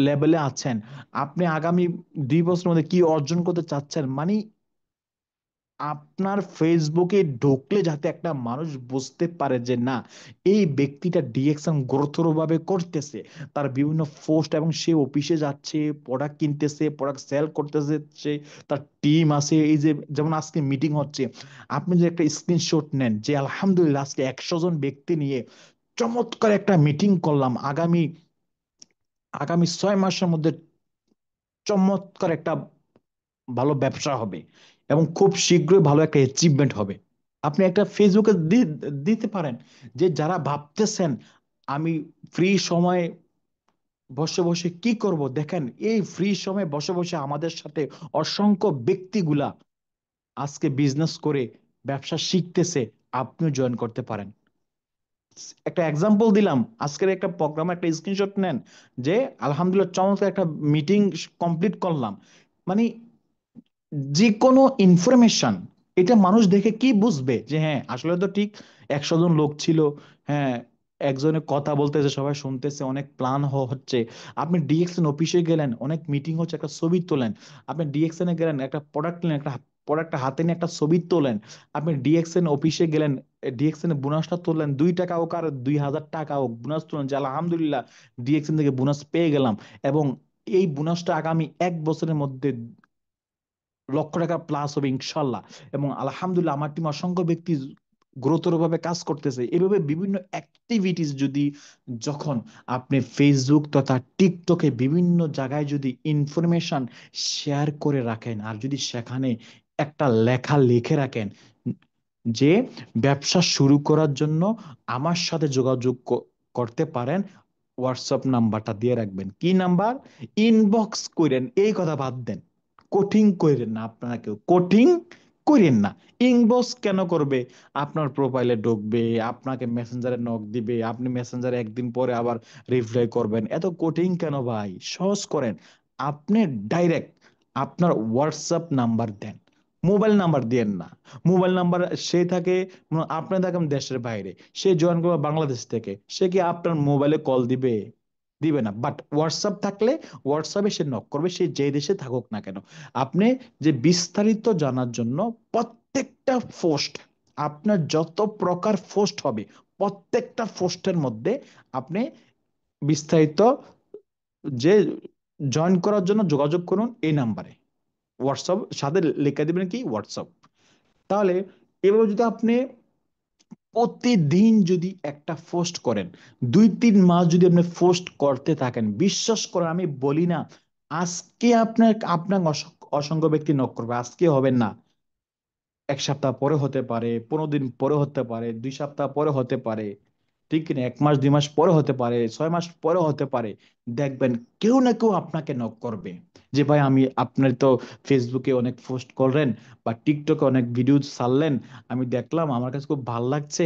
লেভেলে আছেন? আপনি আগামী 2 বছরের মধ্যে কি অর্জন করতে চাচ্ছেন? মানে আপনার ফেসবুকে ঢুকলে যাতে একটা মানুষ বুঝতে পারে যে না, এই ব্যক্তিটা ডিএকশন গ্রোথর ভাবে করতেছে, তার বিভিন্ন পোস্ট, এবং সে অফিসে যাচ্ছে, প্রোডাক্ট কিনতেছে, প্রোডাক্ট সেল করতেছে, সে তার টিম আছে। এই যে যেমন আজকে মিটিং হচ্ছে, আপনি যদি একটা স্ক্রিনশট নেন যে আলহামদুলিল্লাহ আজকে 100 জন ব্যক্তি নিয়ে চমৎকার একটা মিটিং করলাম, আগামী আগামী 6 মাসের মধ্যে চমৎকার একটা ভালো ব্যবসা হবে, এবং খুব শীঘ্রই ভালো একটা অ্যাচিভমেন্ট হবে। আপনি একটা ফেসবুকে দিতে পারেন যে যারা ভাবতেছেন আমি ফ্রি সময়ে বসে বসে কি করব, দেখেন এই ফ্রি সময়ে বসে বসে আমাদের সাথে অসংখ্য ব্যক্তিগুলা আজকে বিজনেস করে ব্যবসা শিখতেছে, আপনিও জয়েন করতে পারেন। একটা এক্সাম্পল দিলাম, আজকের একটা প্রোগ্রামে একটা স্ক্রিনশট নেন যে আলহামদুলিল্লাহ চমৎকার একটা মিটিং কমপ্লিট করলাম। মানে যে কোনো ইনফরমেশন, এটা মানুষ দেখে কি বুঝবে যে হ্যাঁ আসলে তো ঠিক 100 জন লোক ছিল, হ্যাঁ একজনের কথা বলতেছে, সবাই শুনতেছে, অনেক প্ল্যান হচ্ছে। আপনি ডিএক্সএন অফিসে গেলেন, অনেক মিটিং হচ্ছে, একটা ছবি তোলেন। আপনি ডিএক্সএন এ গেলেন, একটা প্রোডাক্ট নিলেন, একটা প্রোডাক্ট হাতে নিয়ে একটা ছবি তোলেন। আপনি ডিএক্সএন অফিসে গেলেন, ডিএক্সএন এ বোনাসটা তুললেন, 2 টাকা হোক আর 2,000 টাকা হোক, বোনাস তুললেন যে আলহামদুলিল্লাহ ডিএক্সএন থেকে বোনাস পেয়ে গেলাম। এবং এই বোনাসটা আগামী 1 বছরের মধ্যে লক্ষ টাকা প্লাস হবে ইনশাল্লাহ। এবং আলহামদুলিল্লাহ আমার টিম অসংখ্য ব্যক্তি গুরুতর ভাবে কাজ করতেছে। এভাবে বিভিন্ন অ্যাক্টিভিটিস যদি, যখন আপনি ফেসবুক তথা টিকটকে বিভিন্ন জায়গায় যদি ইনফরমেশন শেয়ার করে রাখেন, আর যদি সেখানে একটা লেখা লিখে রাখেন যে ব্যবসা শুরু করার জন্য আমার সাথে যোগাযোগ করতে পারেন, হোয়াটসঅ্যাপ নাম্বারটা দিয়ে রাখবেন। কি নাম্বার? ইনবক্স করেন, এই কথা বাদ দেন, কঠিন করেন না, আপনারা কেউ কঠিন করেন না। ইনবক্স কেন করবে? আপনার প্রোফাইলে ঢুকবে, আপনাকে মেসেঞ্জারে নক দিবে, আপনি মেসেঞ্জারে একদিন পরে আবার রিপ্লাই করবেন। এত কঠিন কেন ভাই? সহজ করেন। আপনি ডাইরেক্ট আপনার হোয়াটসঅ্যাপ নাম্বার দেন, মোবাইল নাম্বার দিয়েন না। মোবাইল নাম্বার সে থাকে, আপনি থাকেন দেশের বাইরে, সে জয়েন করবে বাংলাদেশ থেকে, সে কি আপনার মোবাইলে কল দিবে? দিবে না। বাট হোয়াটসঅ্যাপ থাকলে হোয়াটসঅ্যাপে সে নক করবে, সে যে দেশে থাকুক না কেন। আপনি যে বিস্তারিত জানার জন্য প্রত্যেকটা পোস্ট, আপনার যত প্রকার পোস্ট হবে প্রত্যেকটা পোস্টের মধ্যে আপনি বিস্তারিত যে জয়েন করার জন্য যোগাযোগ করুন এই নাম্বারে। হোয়াটসঅ্যাপ সাথে লিখে দিবেন কি হোয়াটসঅ্যাপ। তাহলে এভাবে যদি আপনি প্রতিদিন যদি একটা পোস্ট করেন, 2-3 মাস যদি আপনি পোস্ট করতে থাকেন, বিশ্বাস করেন আমি বলি না আজকে আপনার আপনার অসংখ্য ব্যক্তি নক করবে, আজকে হবে না, 1 সপ্তাহ পরে হতে পারে, 15 দিন পরে হতে পারে, 2 সপ্তাহ পরে হতে পারে, ঠিক কিনা, 1 মাস 2 মাস পরে হতে পারে, 6 মাস পরে হতে পারে। দেখবেন কেউ না কেউ আপনাকে নক করবে যে ভাই আমি আপনার তো ফেসবুকে অনেক পোস্ট করলেন বা টিকটকে অনেক ভিডিও ছাড়লেন, আমি দেখলাম আমার কাছে খুব ভালো লাগছে,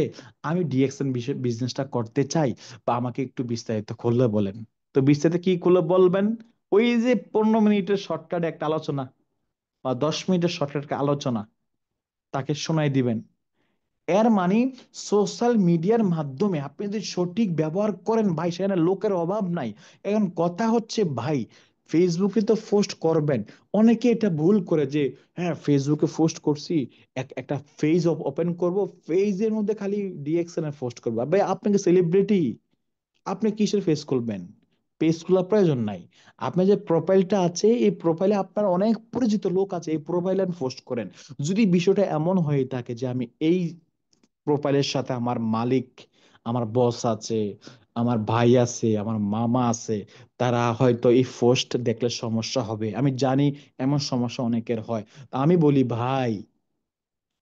আমি ডিএক্সএন বিজনেসটা করতে চাই, বা আমাকে একটু বিস্তারিত খুলে বলেন। তো বিস্তারিত কি খুলে বলবেন? ওই যে 15 মিনিটের শর্টকাট একটা আলোচনা বা 10 মিনিটের শর্টকাট একটা আলোচনা তাকে শোনাই দিবেন। এর মানে সোশ্যাল মিডিয়ার মাধ্যমে আপনি যদি সঠিক ব্যবহার করেন ভাই, সেখানে লোকের অভাব নাই। এখন কথা হচ্ছে ভাই, ফেসবুকে তো পোস্ট করবেন, অনেকে এটা ভুল করে যে হ্যাঁ ফেসবুকে পোস্ট করছি, একটা পেজ ওপেন করব, পেজের মধ্যে খালি ডিএক্সএন এর পোস্ট করবো। ভাই আপনাকে সেলিব্রিটি, আপনি কিসের ফেস খুলবেন? পেজ খোলার প্রয়োজন নাই। আপনার যে প্রোফাইলটা আছে এই প্রোফাইলে আপনার অনেক পরিচিত লোক আছে, এই প্রোফাইলে পোস্ট করেন। যদি বিষয়টা এমন হয়ে থাকে যে আমি এই প্রোফাইলের সাথে আমার মালিক, আমার বস আছে, আমার ভাই আছে, আমার মামা আছে, তারা হয়তো এই পোস্ট দেখলে সমস্যা হবে, আমি জানি এমন সমস্যা অনেকের হয়। তা আমি বলি ভাই,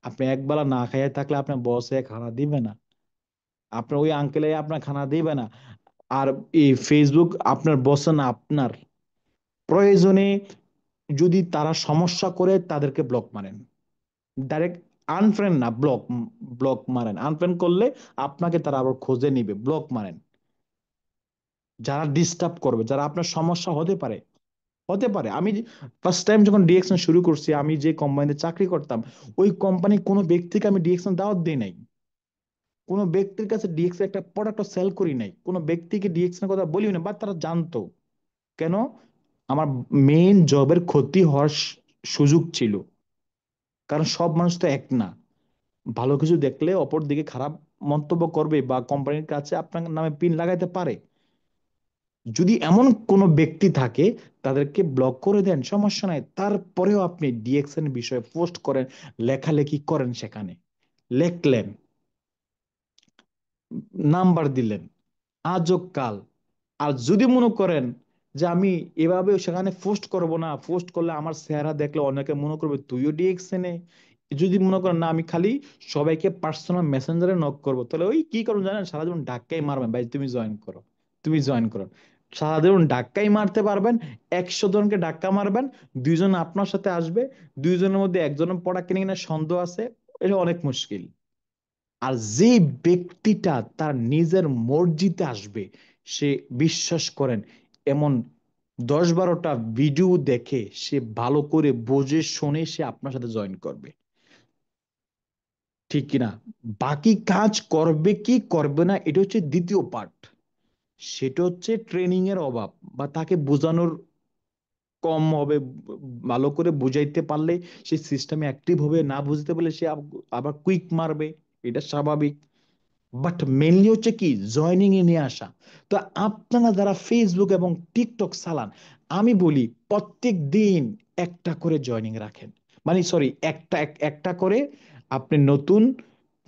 আপনি একবেলা না খাইয়ে থাকলে আপনার বসে খানা দিবে না, আপনার ওই আঙ্কেলে আপনার খানা দিবে না। আর এই ফেসবুক আপনার বস না আপনার। প্রয়োজনে যদি তারা সমস্যা করে তাদেরকে ব্লক মারেন, ডাইরেক্ট আনফ্রেন্ড না, ব্লক, ব্লক মারেন। আনফ্রেন্ড করলে আপনাকে তারা আবার খোঁজে নিবে, ব্লক মারেন। যারা ডিস্টার্ব করবে, যারা আপনার সমস্যা হতে পারে, হতে পারে। আমি ফার্স্ট টাইম যখন ডিএকশন শুরু করছি, আমি যে কোম্পানিতে চাকরি করতাম, ওই কোম্পানি কোনো ব্যক্তিকে আমি ডিএকশন দাওয়াত দিই নাই, কোনো ব্যক্তির কাছে ডিএক্সএন একটা প্রোডাক্ট সেল করি নাই, কোনো ব্যক্তিকে ডিএক্সএন কথা বলি না, বা তারা জানতো। কেন? আমার মেইন জবের ক্ষতি হওয়ার সুযোগ ছিল। কারণ সব মানুষ তো এক না, ভালো কিছু দেখলে অপর দিকে খারাপ মন্তব্য করবে বা কোম্পানির কাছে আপনার নামে পিন লাগাইতে পারে। যদি এমন কোনো ব্যক্তি থাকে তাদেরকে ব্লক করে দেন, সমস্যা নাই। তারপরেও আপনি ডিএক্সএন বিষয়ে পোস্ট করেন, লেখালেখি করেন, সেখানে লেখলেন, নাম্বার দিলেন, আজও কাল। আর যদি মনে করেন যে আমি এভাবে সেখানে পোস্ট করব না, পোস্ট করলে আমার চেহারা দেখলে অনেকে মনে করবে তুইও ডিএক্সএনে, যদি মনে করেন না আমি খালি সবাইকে পার্সোনাল মেসেঞ্জারে নক করবো, তাহলে ওই কি করুন জানেন, সারা জীবন ধাক্কাই মারবেন ভাই, তুমি জয়েন করো, তুমি জয়েন করো। সারা জীবন ধাক্কাই মারতে পারবেন, 100 জনকে ধাক্কা মারবেন, 2 জন আপনার সাথে আসবে, 2 জনের মধ্যে একজনের পড়া কিনে কিনা সন্দেহ আছে, এটা অনেক মুশকিল। আর যে ব্যক্তিটা তার নিজের মর্জিতে আসবে, সে, বিশ্বাস করেন, এমন 10-12টা ভিডিও দেখে সে ভালো করে বুঝে শুনে সে আপনার সাথে জয়েন করবে, ঠিক কিনা? বাকি কাজ করবে কি করবে না এটা হচ্ছে দ্বিতীয় পার্ট। সেটা হচ্ছে ট্রেনিং এর অভাব, বা তাকে বোঝানোর কম হবে। ভালো করে বুঝাইতে পারলে সে সিস্টেমে অ্যাক্টিভ হবে, না বুঝতে পারলে সে আবার কুইক মারবে, এটা স্বাভাবিক। বাট মেনলি হচ্ছে কি জয়নিং এ নিয়ে আসা। তো আপনারা যারা ফেসবুক এবং টিকটক চালান, আমি বলি প্রত্যেক দিন একটা করে জয়নিং রাখেন, মানে সরি একটা করে আপনি নতুন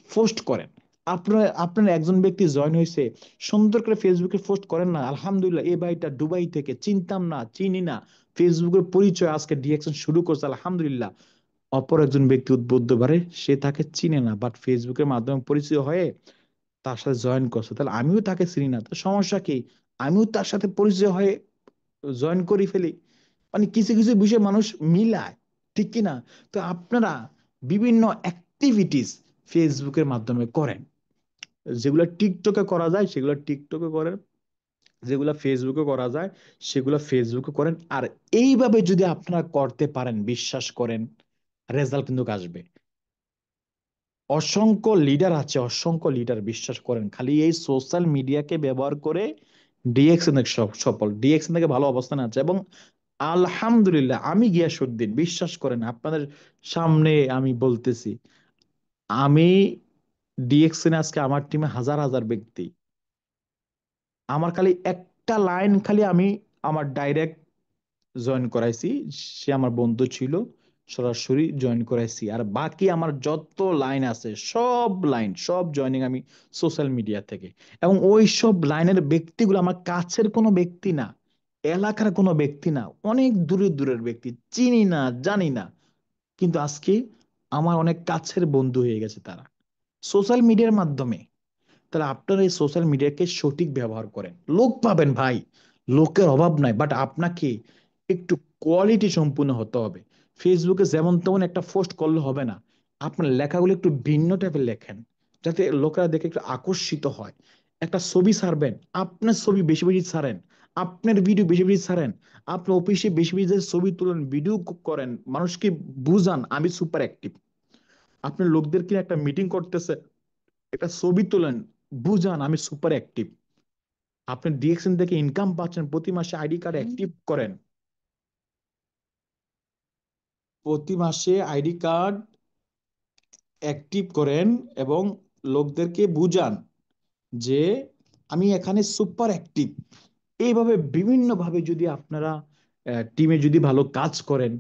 পোস্ট করেন। আপনার আপনার একজন ব্যক্তি জয়েন হয়েছে, সুন্দর করে ফেসবুকে পোস্ট করেন না, আলহামদুলিল্লাহ এই ভাইটা দুবাই থেকে, চিনতাম না, চিনি না, ফেসবুকের পরিচয় আজকে ডিএকশন শুরু করছে, আলহামদুলিল্লাহ। অপর একজন ব্যক্তি উদ্বুদ্ধ পারে, সে তাকে চিনে না, বাট ফেসবুকের মাধ্যমে পরিচয় হয়ে তার সাথে জয়েন করছে, তাহলে আমিও তাকে চিনি না, তো সমস্যা কি? আমিও তার সাথে পরিচয় হয়ে জয়েন করি ফেলি। মানে কিছু কিছু বিষয় মানুষ মিলায়, ঠিক কি না? তো আপনারা বিভিন্ন অ্যাক্টিভিটিস ফেসবুকের মাধ্যমে করেন। যেগুলো টিকটকে করা যায় সেগুলো টিকটকে করেন, যেগুলো ফেসবুকে করা যায় সেগুলো ফেসবুকে করেন। আর এইভাবে যদি আপনারা করতে পারেন, বিশ্বাস করেন রেজাল্ট কিন্তু আসবে। অসংখ্য লিডার আছে, অসংখ্য লিডার, বিশ্বাস করেন, খালি এই সোশ্যাল মিডিয়াকে ব্যবহার করে ডিএক্সএন থেকে সফল, ডিএক্সএন থেকে ভালো অবস্থানে আছে। এবং আলহামদুলিল্লাহ, আমি গিয়াসউদ্দিন, বিশ্বাস করেন আপনাদের সামনে আমি বলতেছি, আমি ডিএক্সএন আজকে আমার টিমে হাজার হাজার ব্যক্তি, আমার খালি একটা লাইন খালি আমি আমার ডাইরেক্ট জয়েন করাইছি, সে আমার বন্ধু ছিল, সরাসরি জয়েন করাইছি। আর বাকি আমার যত লাইন আছে সব লাইন, সব জয়েনিং আমি সোশ্যাল মিডিয়া থেকে। এবং ওই সব লাইনের ব্যক্তিগুলো আমার কাছের কোনো ব্যক্তি না, এলাকার কোনো ব্যক্তি না, অনেক দূরের দূরের ব্যক্তি, চিনি না, জানি না, কিন্তু আজকে আমার অনেক কাছের বন্ধু হয়ে গেছে তারা, সোশ্যাল মিডিয়ার মাধ্যমে। তাহলে আপনারা এই সোশ্যাল মিডিয়াকে সঠিক ব্যবহার করেন, লোক পাবেন ভাই, লোকের অভাব নাই, বাট আপনাকে একটু কোয়ালিটি সম্পূর্ণ হতে হবে। ফেসবুকে যেমন তেমন একটা পোস্ট করলে হবে না, আপনার লেখাগুলো একটু ভিন্ন টাইপের লেখেন, যাতে লোকেরা দেখে একটু আকর্ষিত হয়। একটা ছবি ছাড়বেন, আপনার ছবি বেশি বেশি ছাড়েন, আপনার ভিডিও বেশি বেশি ছাড়েন, আপনি অফিসে বেশি বেশি যে ছবি তুলেন, ভিডিও করেন, মানুষকে বুঝান আমি সুপার অ্যাক্টিভ। আপনি লোকদেরকে একটা মিটিং করতেছে, একটা ছবি তোলেন, বুঝান আমি সুপার অ্যাক্টিভ। আপনি ডিএক্সএন থেকে ইনকাম পাচ্ছেন, প্রতি মাসে আইডি কার্ড অ্যাক্টিভ করেন, প্রতি মাসে আইডি কার্ড অ্যাক্টিভ করেন, এবং লোকদেরকে বুঝান যে আমি এখানে সুপার অ্যাক্টিভ। এইভাবে বিভিন্ন ভাবে যদি আপনারা টিমে যদি ভালো কাজ করেন,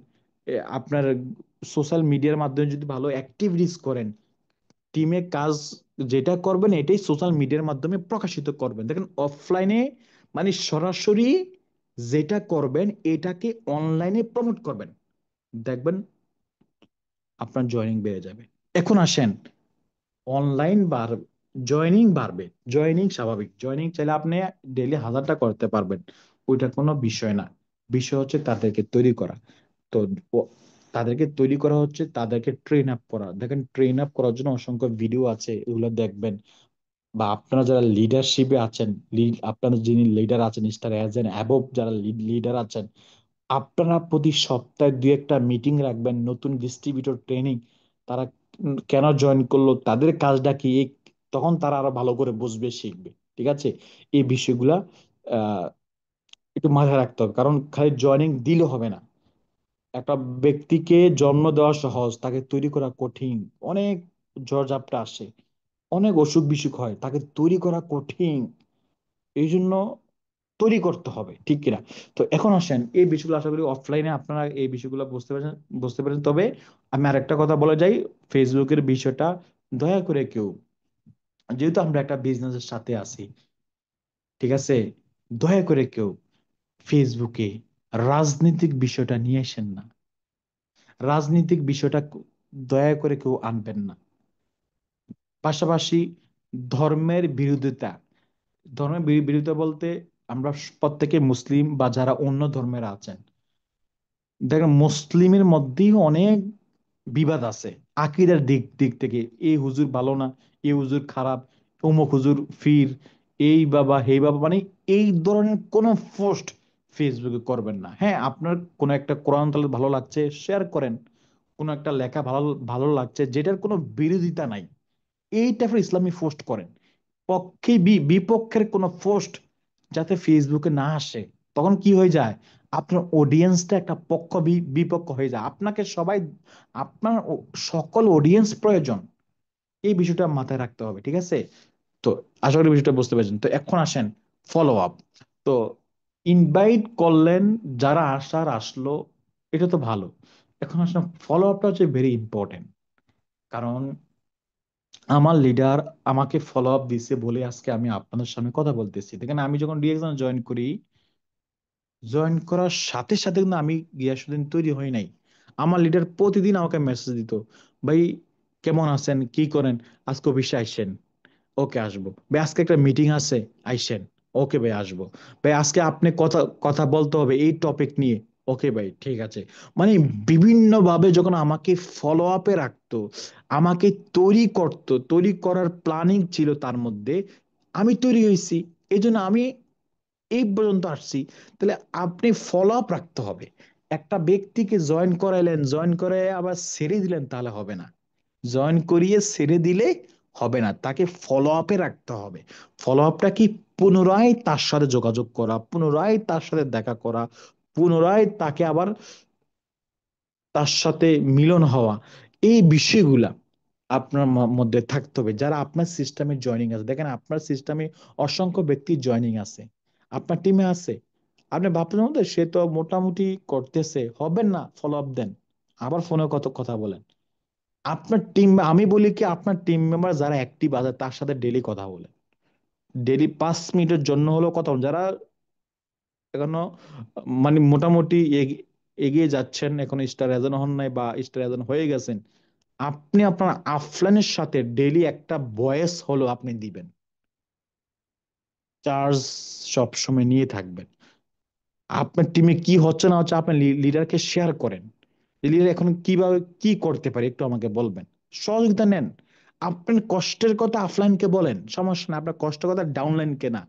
আপনার সোশ্যাল মিডিয়ার মাধ্যমে যদি ভালো অ্যাক্টিভিটিস করেন, টিমে কাজ যেটা করবেন এটাই সোশ্যাল মিডিয়ার মাধ্যমে প্রকাশিত করবেন। দেখেন অফলাইনে মানে সরাসরি যেটা করবেন এটাকে অনলাইনে প্রমোট করবেন, দেখবেন আপনার জয়েনিং বেড়ে যাবে। এখন আসেন, অনলাইন বাড়বে, জয়েনিং বাড়বে, জয়েনিং স্বাভাবিক, জয়েনিং চাইলে আপনি ডেইলি 1000টা করতে পারবেন, ওইটা কোনো বিষয় না। বিষয় হচ্ছে তাদেরকে তৈরি করা। তো ও- তাদেরকে তৈরি করা হচ্ছে তাদেরকে ট্রেন আপ করা। দেখেন ট্রেন আপ করার জন্য অসংখ্য ভিডিও আছে, এগুলো দেখবেন। বা আপনারা যারা লিডারশিপে আছেন, আপনারা যিনি লিডার আছেন, স্টার এজ এন অ্যাবভ যারা লিডার আছেন, আপনারা প্রতি সপ্তাহে দুই একটা মিটিং রাখবেন, নতুন ডিস্ট্রিবিউটর ট্রেনিং, তারা কেন জয়েন করলো, তাদের কাজটা কি, তখন তারা আরো ভালো করে বুঝবে, শিখবে। ঠিক আছে, এই বিষয়গুলা আহ একটু মাথায় রাখতে হবে, কারণ খালি জয়েনিং দিলে হবে না। একটা ব্যক্তিকে জন্ম দেওয়া সহজ, তাকে তৈরি করা কঠিন। অনেক ঝড় ঝাপটা আসে, অনেক অসুখ বিসুখ হয়, তাকে তৈরি করা কঠিন। এই জন্য তৈরি করতে হবে, ঠিক কিনা? তো এখন আসেন, এই বিষয়গুলো আশা করি অফলাইনে আপনারা এই বিষয়গুলো বুঝতে পারেন। তবে আমি আরেকটা কথা বলে যাই, ফেসবুকের বিষয়টা দয়া করে কেউ, যেহেতু আমরা একটা বিজনেসের সাথে আছি, ঠিক আছে, দয়া করে কেউ ফেসবুকে রাজনৈতিক বিষয়টা নিয়ে আসেন না, রাজনৈতিক বিষয়টা দয়া করে কেউ আনবেন না। পাশাপাশি ধর্মের বিরোধিতা, ধর্মের বিরোধিতা বলতে আমরা প্রত্যেকে মুসলিম বা যারা অন্য ধর্মের আছেন, দেখেন মুসলিমের মধ্যেই অনেক বিবাদ আছে আকীদার দিক দিক থেকে। এই হুজুর ভালো না, এই হুজুর খারাপ, অমুক হুজুর ফির, এই বাবা হেই বাবা, মানে এই ধরনের কোনো পোস্ট ফেসবুকে করবেন না। হ্যাঁ, আপনার কোনো একটা কোরআন তালাত ভালো লাগছে শেয়ার করেন, কোনো একটা লেখা ভালো ভালো লাগছে যেটার কোনো বিরোধিতা নাই, এই টাইপের ইসলামী পোস্ট করেন। পক্ষে বিপক্ষের কোনো পোস্ট যাতে ফেসবুকে না আসে, তখন কি হয়ে যায়, আপনার অডিয়েন্সটা একটা পক্ষ বিপক্ষ হয়ে যায়। আপনাকে সবাই, আপনার সকল অডিয়েন্স প্রয়োজন, এই বিষয়টা মাথায় রাখতে হবে, ঠিক আছে? তো আশা করি বিষয়টা বুঝতে পেরেছেন। তো এখন আসেন ফলো আপ। তো ইনভাইট করলেন, যারা আসার আসলো, এটা তো ভালো। এখন আসলে ফলো আপটা হচ্ছে ভেরি ইম্পর্টেন্ট। কারণ আমার লিডার আমাকে ফলো আপ দিছে বলে আজকে আমি আপনাদের সামনে কথা বলতেছি। দেখেন আমি যখন ডিএক্সন জয়েন করি, জয়েন করার সাথে সাথে কিন্তু আমি গিয়াসুদ্দিন তৈরি হই নাই। আমার লিডার প্রতিদিন আমাকে মেসেজ দিত, ভাই কেমন আছেন, কি করেন, আজকে অফিসে আইসেন, ওকে আসবো ভাই, আজকে একটা মিটিং আছে, আইসেন, ওকে ভাই আসবো ভাই, আজকে আপনি কথা কথা বলতে হবে এই টপিক নিয়ে, ওকে ভাই, ঠিক আছে। মানে বিভিন্ন ভাবে যখন আমাকে ফলো আপে রাখতো, আমাকে তৈরি করতো, তৈরি করার প্ল্যানিং ছিল তার মধ্যে, আমি তৈরি হয়েছি, এই জন্য আমি এই পর্যন্ত আসছি। তাহলে আপনি ফলো আপ রাখতে হবে। একটা ব্যক্তিকে জয়েন করাইলেন, জয়েন করে আবার ছেড়ে দিলেন, তাহলে হবে না। জয়েন করিয়ে ছেড়ে দিলে হবে না, তাকে ফলো আপে রাখতে হবে। ফলো আপটা কি? পুনরায় তার সাথে যোগাযোগ করা, পুনরায় তার সাথে দেখা করা, পুনরায় তাকে আবার তার সাথে মিলন হওয়া, এই বিষয়গুলা আপনার মধ্যে থাকতে হবে। যারা আপনার সিস্টেমে জয়নিং আছে, দেখেন আপনার সিস্টেমে অসংখ্য ব্যক্তি জয়নিং আছে, আপনার টিমে আছে। আপনি ভাবতেন মধ্যে সে তো মোটামুটি করতেছে, হবেন না, ফলো আপ দেন, আবার ফোনে কত কথা বলেন। আপনার টিম, আমি বলি কি, আপনার টিম মেম্বার যারা অ্যাক্টিভ আছে তার সাথে ডেলি কথা বলে, ডেলি 5 মিনিটের জন্য হলেও কথা বলেন। যারা এখনো মানে মোটামুটি এগিয়ে যাচ্ছেন, এখন স্টার এজন হন নাই বা স্টার এজন হয়ে গেছেন, আপনি আপনার আফলানের সাথে ডেইলি একটা ভয়েস হলো আপনি দিবেন, চার্জ সবসময় নিয়ে থাকবেন। আপনার টিমে কি হচ্ছে না হচ্ছে আপনি লিডারকে শেয়ার করেন, লিডার এখন কিভাবে কি করতে পারে একটু আমাকে বলবেন, সহযোগিতা নেন। আপনার কষ্টের কথা আফলাইনকে বলেন, সমস্যা না, আপনার কষ্টের কথা ডাউনলাইনকে না,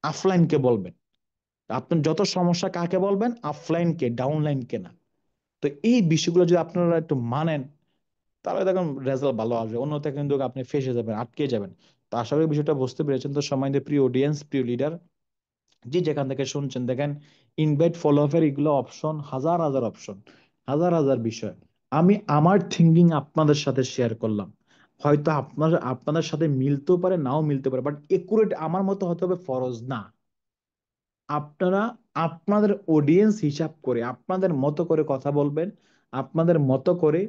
আফলাইনকে বলবেন। আপনার যত সমস্যা কাকে বলবেন? আফলাইনকে, ডাউনলাইনকে না। তো এই বিষয়গুলো যদি আপনারা একটু মানেন, তাহলে দেখুন রেজাল্ট ভালো আসবে, অন্যথা কিন্তু আপনি ফেসে যাবেন, আটকে যাবেন। তো আশা করি বিষয়টা বুঝতে পেরেছেন। তো সময় দিয়ে প্রিয় অডিয়েন্স, প্রিয় লিডার, যে যেখান থেকে শুনছেন, দেখেন ইনভাইট, ফলো আপের এগুলো অপশন, হাজার হাজার অপশন, হাজার হাজার বিষয়। আমি আমার থিঙ্কিং আপনাদের সাথে শেয়ার করলাম, হয়তো আপনাদের সাথে মিলতেও পারে, নাও মিলতে পারে, বাট একুরেট আমার মতো হতে হবে ফরজ না। আপনারা আপনাদের অডিয়েন্স হিসাব করে আপনাদের মতো করে কথা বলবেন, আপনাদের মতো করে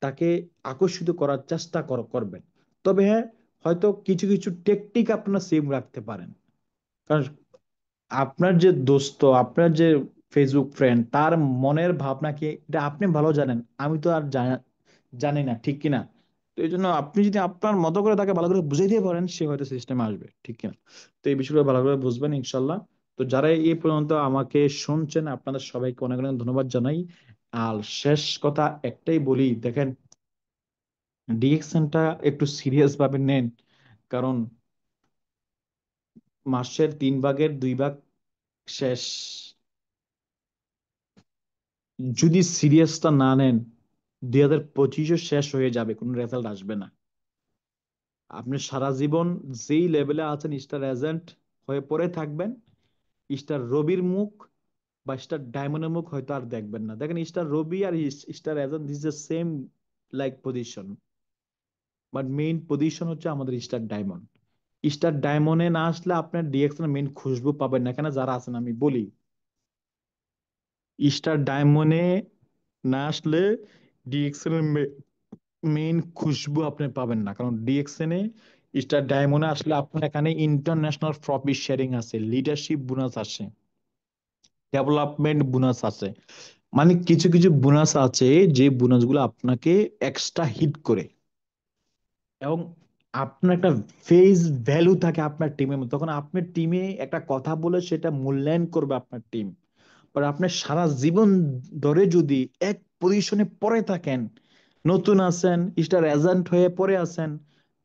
তাকে আকর্ষিত করার চেষ্টা করবেন। তবে হ্যাঁ, হয়তো কিছু কিছু টেকনিক আপনারা সেভ রাখতে পারেন। কারণ আপনার যে দোস্ত, আপনার যে ফেসবুক ফ্রেন্ড, তার মনের ভাবনা কি এটা আপনি ভালো জানেন, আমি তো আর জানি না, ঠিক কিনা? তো এই জন্য আপনি যদি আপনার মতো করে তাকে ভালো করে বুঝিয়ে দিয়ে পারেন, সে হয়তো সিস্টেমে আসবে, ঠিক কিনা? তো এই বিষয়গুলো ভালো করে বুঝবেন ইনশাল্লাহ। তো যারা এই পর্যন্ত আমাকে শুনছেন, আপনাদের সবাইকে অনেক অনেক ধন্যবাদ জানাই। আর শেষ কথা একটাই বলি, দেখেন ডিএকশনটা একটু সিরিয়াস ভাবে নেন। কারণ মাসের 3 ভাগের 2 ভাগ শেষ, যদি সিরিয়াসটা না নেন 2025ও শেষ হয়ে যাবে, কোনো রেজাল্ট আসবে না। আপনি সারা জীবন যেই লেভেলে আছেন স্টার এজেন্ট হয়ে পড়ে থাকবেন, স্টার রবির মুখ বা স্টার ডায়মন্ডের মুখ হয়তো আর দেখবেন না। দেখেন স্টার রবি আর star agent, this the same like position, but main position হচ্ছে আমাদের স্টার ডায়মন্ড। স্টার ডায়মন্ডে না আসলে আপনার ডিএক্সএল মেইন খুশবু পাবেন না, কেন যারা আছেন আমি বলি, স্টার ডায়মন্ডে না আসলে ডিএক্সএল এর মেইন খুশবু আপনি পাবেন না। কারণ ডিএক্সএন এ, স্টার ডায়মন্ডে আসলে আপনার এখানে ইন্টারন্যাশনাল প্রফিট শেয়ারিং আছে, লিডারশিপ বোনাস আছে, ডেভেলপমেন্ট বোনাস আছে। মানে কিছু কিছু বোনাস আছে, যে বোনাস গুলো আপনাকে এক্সট্রা হিট করে, এবং আপনার একটা ফেস ভ্যালু থাকে আপনার টিমের মধ্যে, তখন আপনার টিমে একটা কথা বলে সেটা মূল্যায়ন করবে আপনার টিম। আর আপনি সারা জীবন ধরে যদি এক পজিশনে পড়ে থাকেন, নতুন আছেন, স্টার এজেন্ট হয়ে পড়ে আছেন,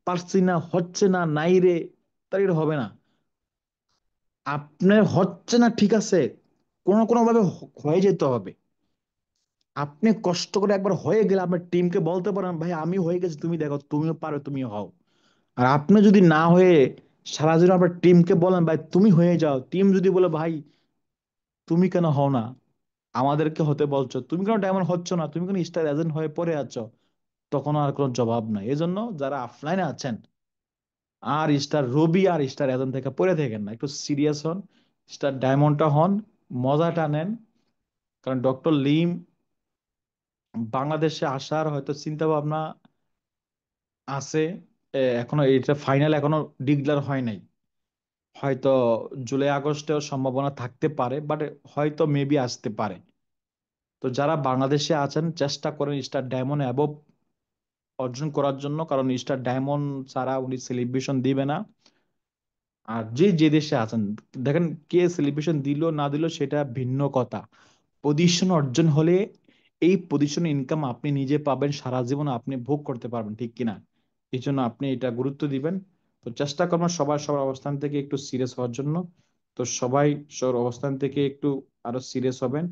পারছি না, হচ্ছে না, নাই রে, তাই এটা হবে না। আপনার হচ্ছে না, ঠিক আছে, কোনো কোনো ভাবে হয়ে যেতে হবে। আপনি কষ্ট করে একবার হয়ে গেলে আপনার টিমকে বলতে পারেন, ভাই আমি হয়ে গেছি, তুমি দেখো, তুমিও পারো, তুমিও হও। আর আপনি যদি না হয়ে সারা জীবন আপনার টিমকে বলেন, ভাই তুমি হয়ে যাও, টিম যদি বলে, ভাই তুমি কেন হও না, আমাদেরকে হতে বলছো, তুমি কেন ডায়মন্ড হচ্ছ না, তুমি কেন স্টার এজেন্ট হয়ে পড়ে আছো, তখন আর কোনো জবাব নাই। এজন্য যারা অফলাইনে আছেন, আর স্টার রবি আর স্টার এজেন্ট থেকে পড়ে থাকেন না, একটু সিরিয়াস হন, স্টার ডায়মন্ডটা হন, মজাটা নেন। কারণ ডক্টর লিম বাংলাদেশে আসার হয়তো চিন্তা ভাবনা আছে, এখনো এটা ফাইনাল এখনো ডিক্লেয়ার হয় নাই। হয়তো জুলাই আগস্টেও সম্ভাবনা থাকতে পারে, বাট হয়তো মেবি আসতে পারে। তো যারা বাংলাদেশে আছেন, চেষ্টা করেন স্টার ডায়মন্ড অ্যাবভ অর্জন করার জন্য, কারণ স্টার ডায়মন্ড ছাড়া উনি সেলিব্রেশন দিবে না। আর যে যে দেশে আছেন, দেখেন কে সেলিব্রেশন দিল না দিল সেটা ভিন্ন কথা, পজিশন অর্জন হলে এই পজিশন ইনকাম আপনি নিজে পাবেন, সারা জীবন আপনি ভোগ করতে পারবেন, ঠিক কিনা? এই জন্য আপনি এটা গুরুত্ব দিবেন। তো চেষ্টা করবেন সবার সবার অবস্থান থেকে একটু সিরিয়াস হওয়ার জন্য। তো সবাই সবার অবস্থান থেকে একটু আরো সিরিয়াস হবেন।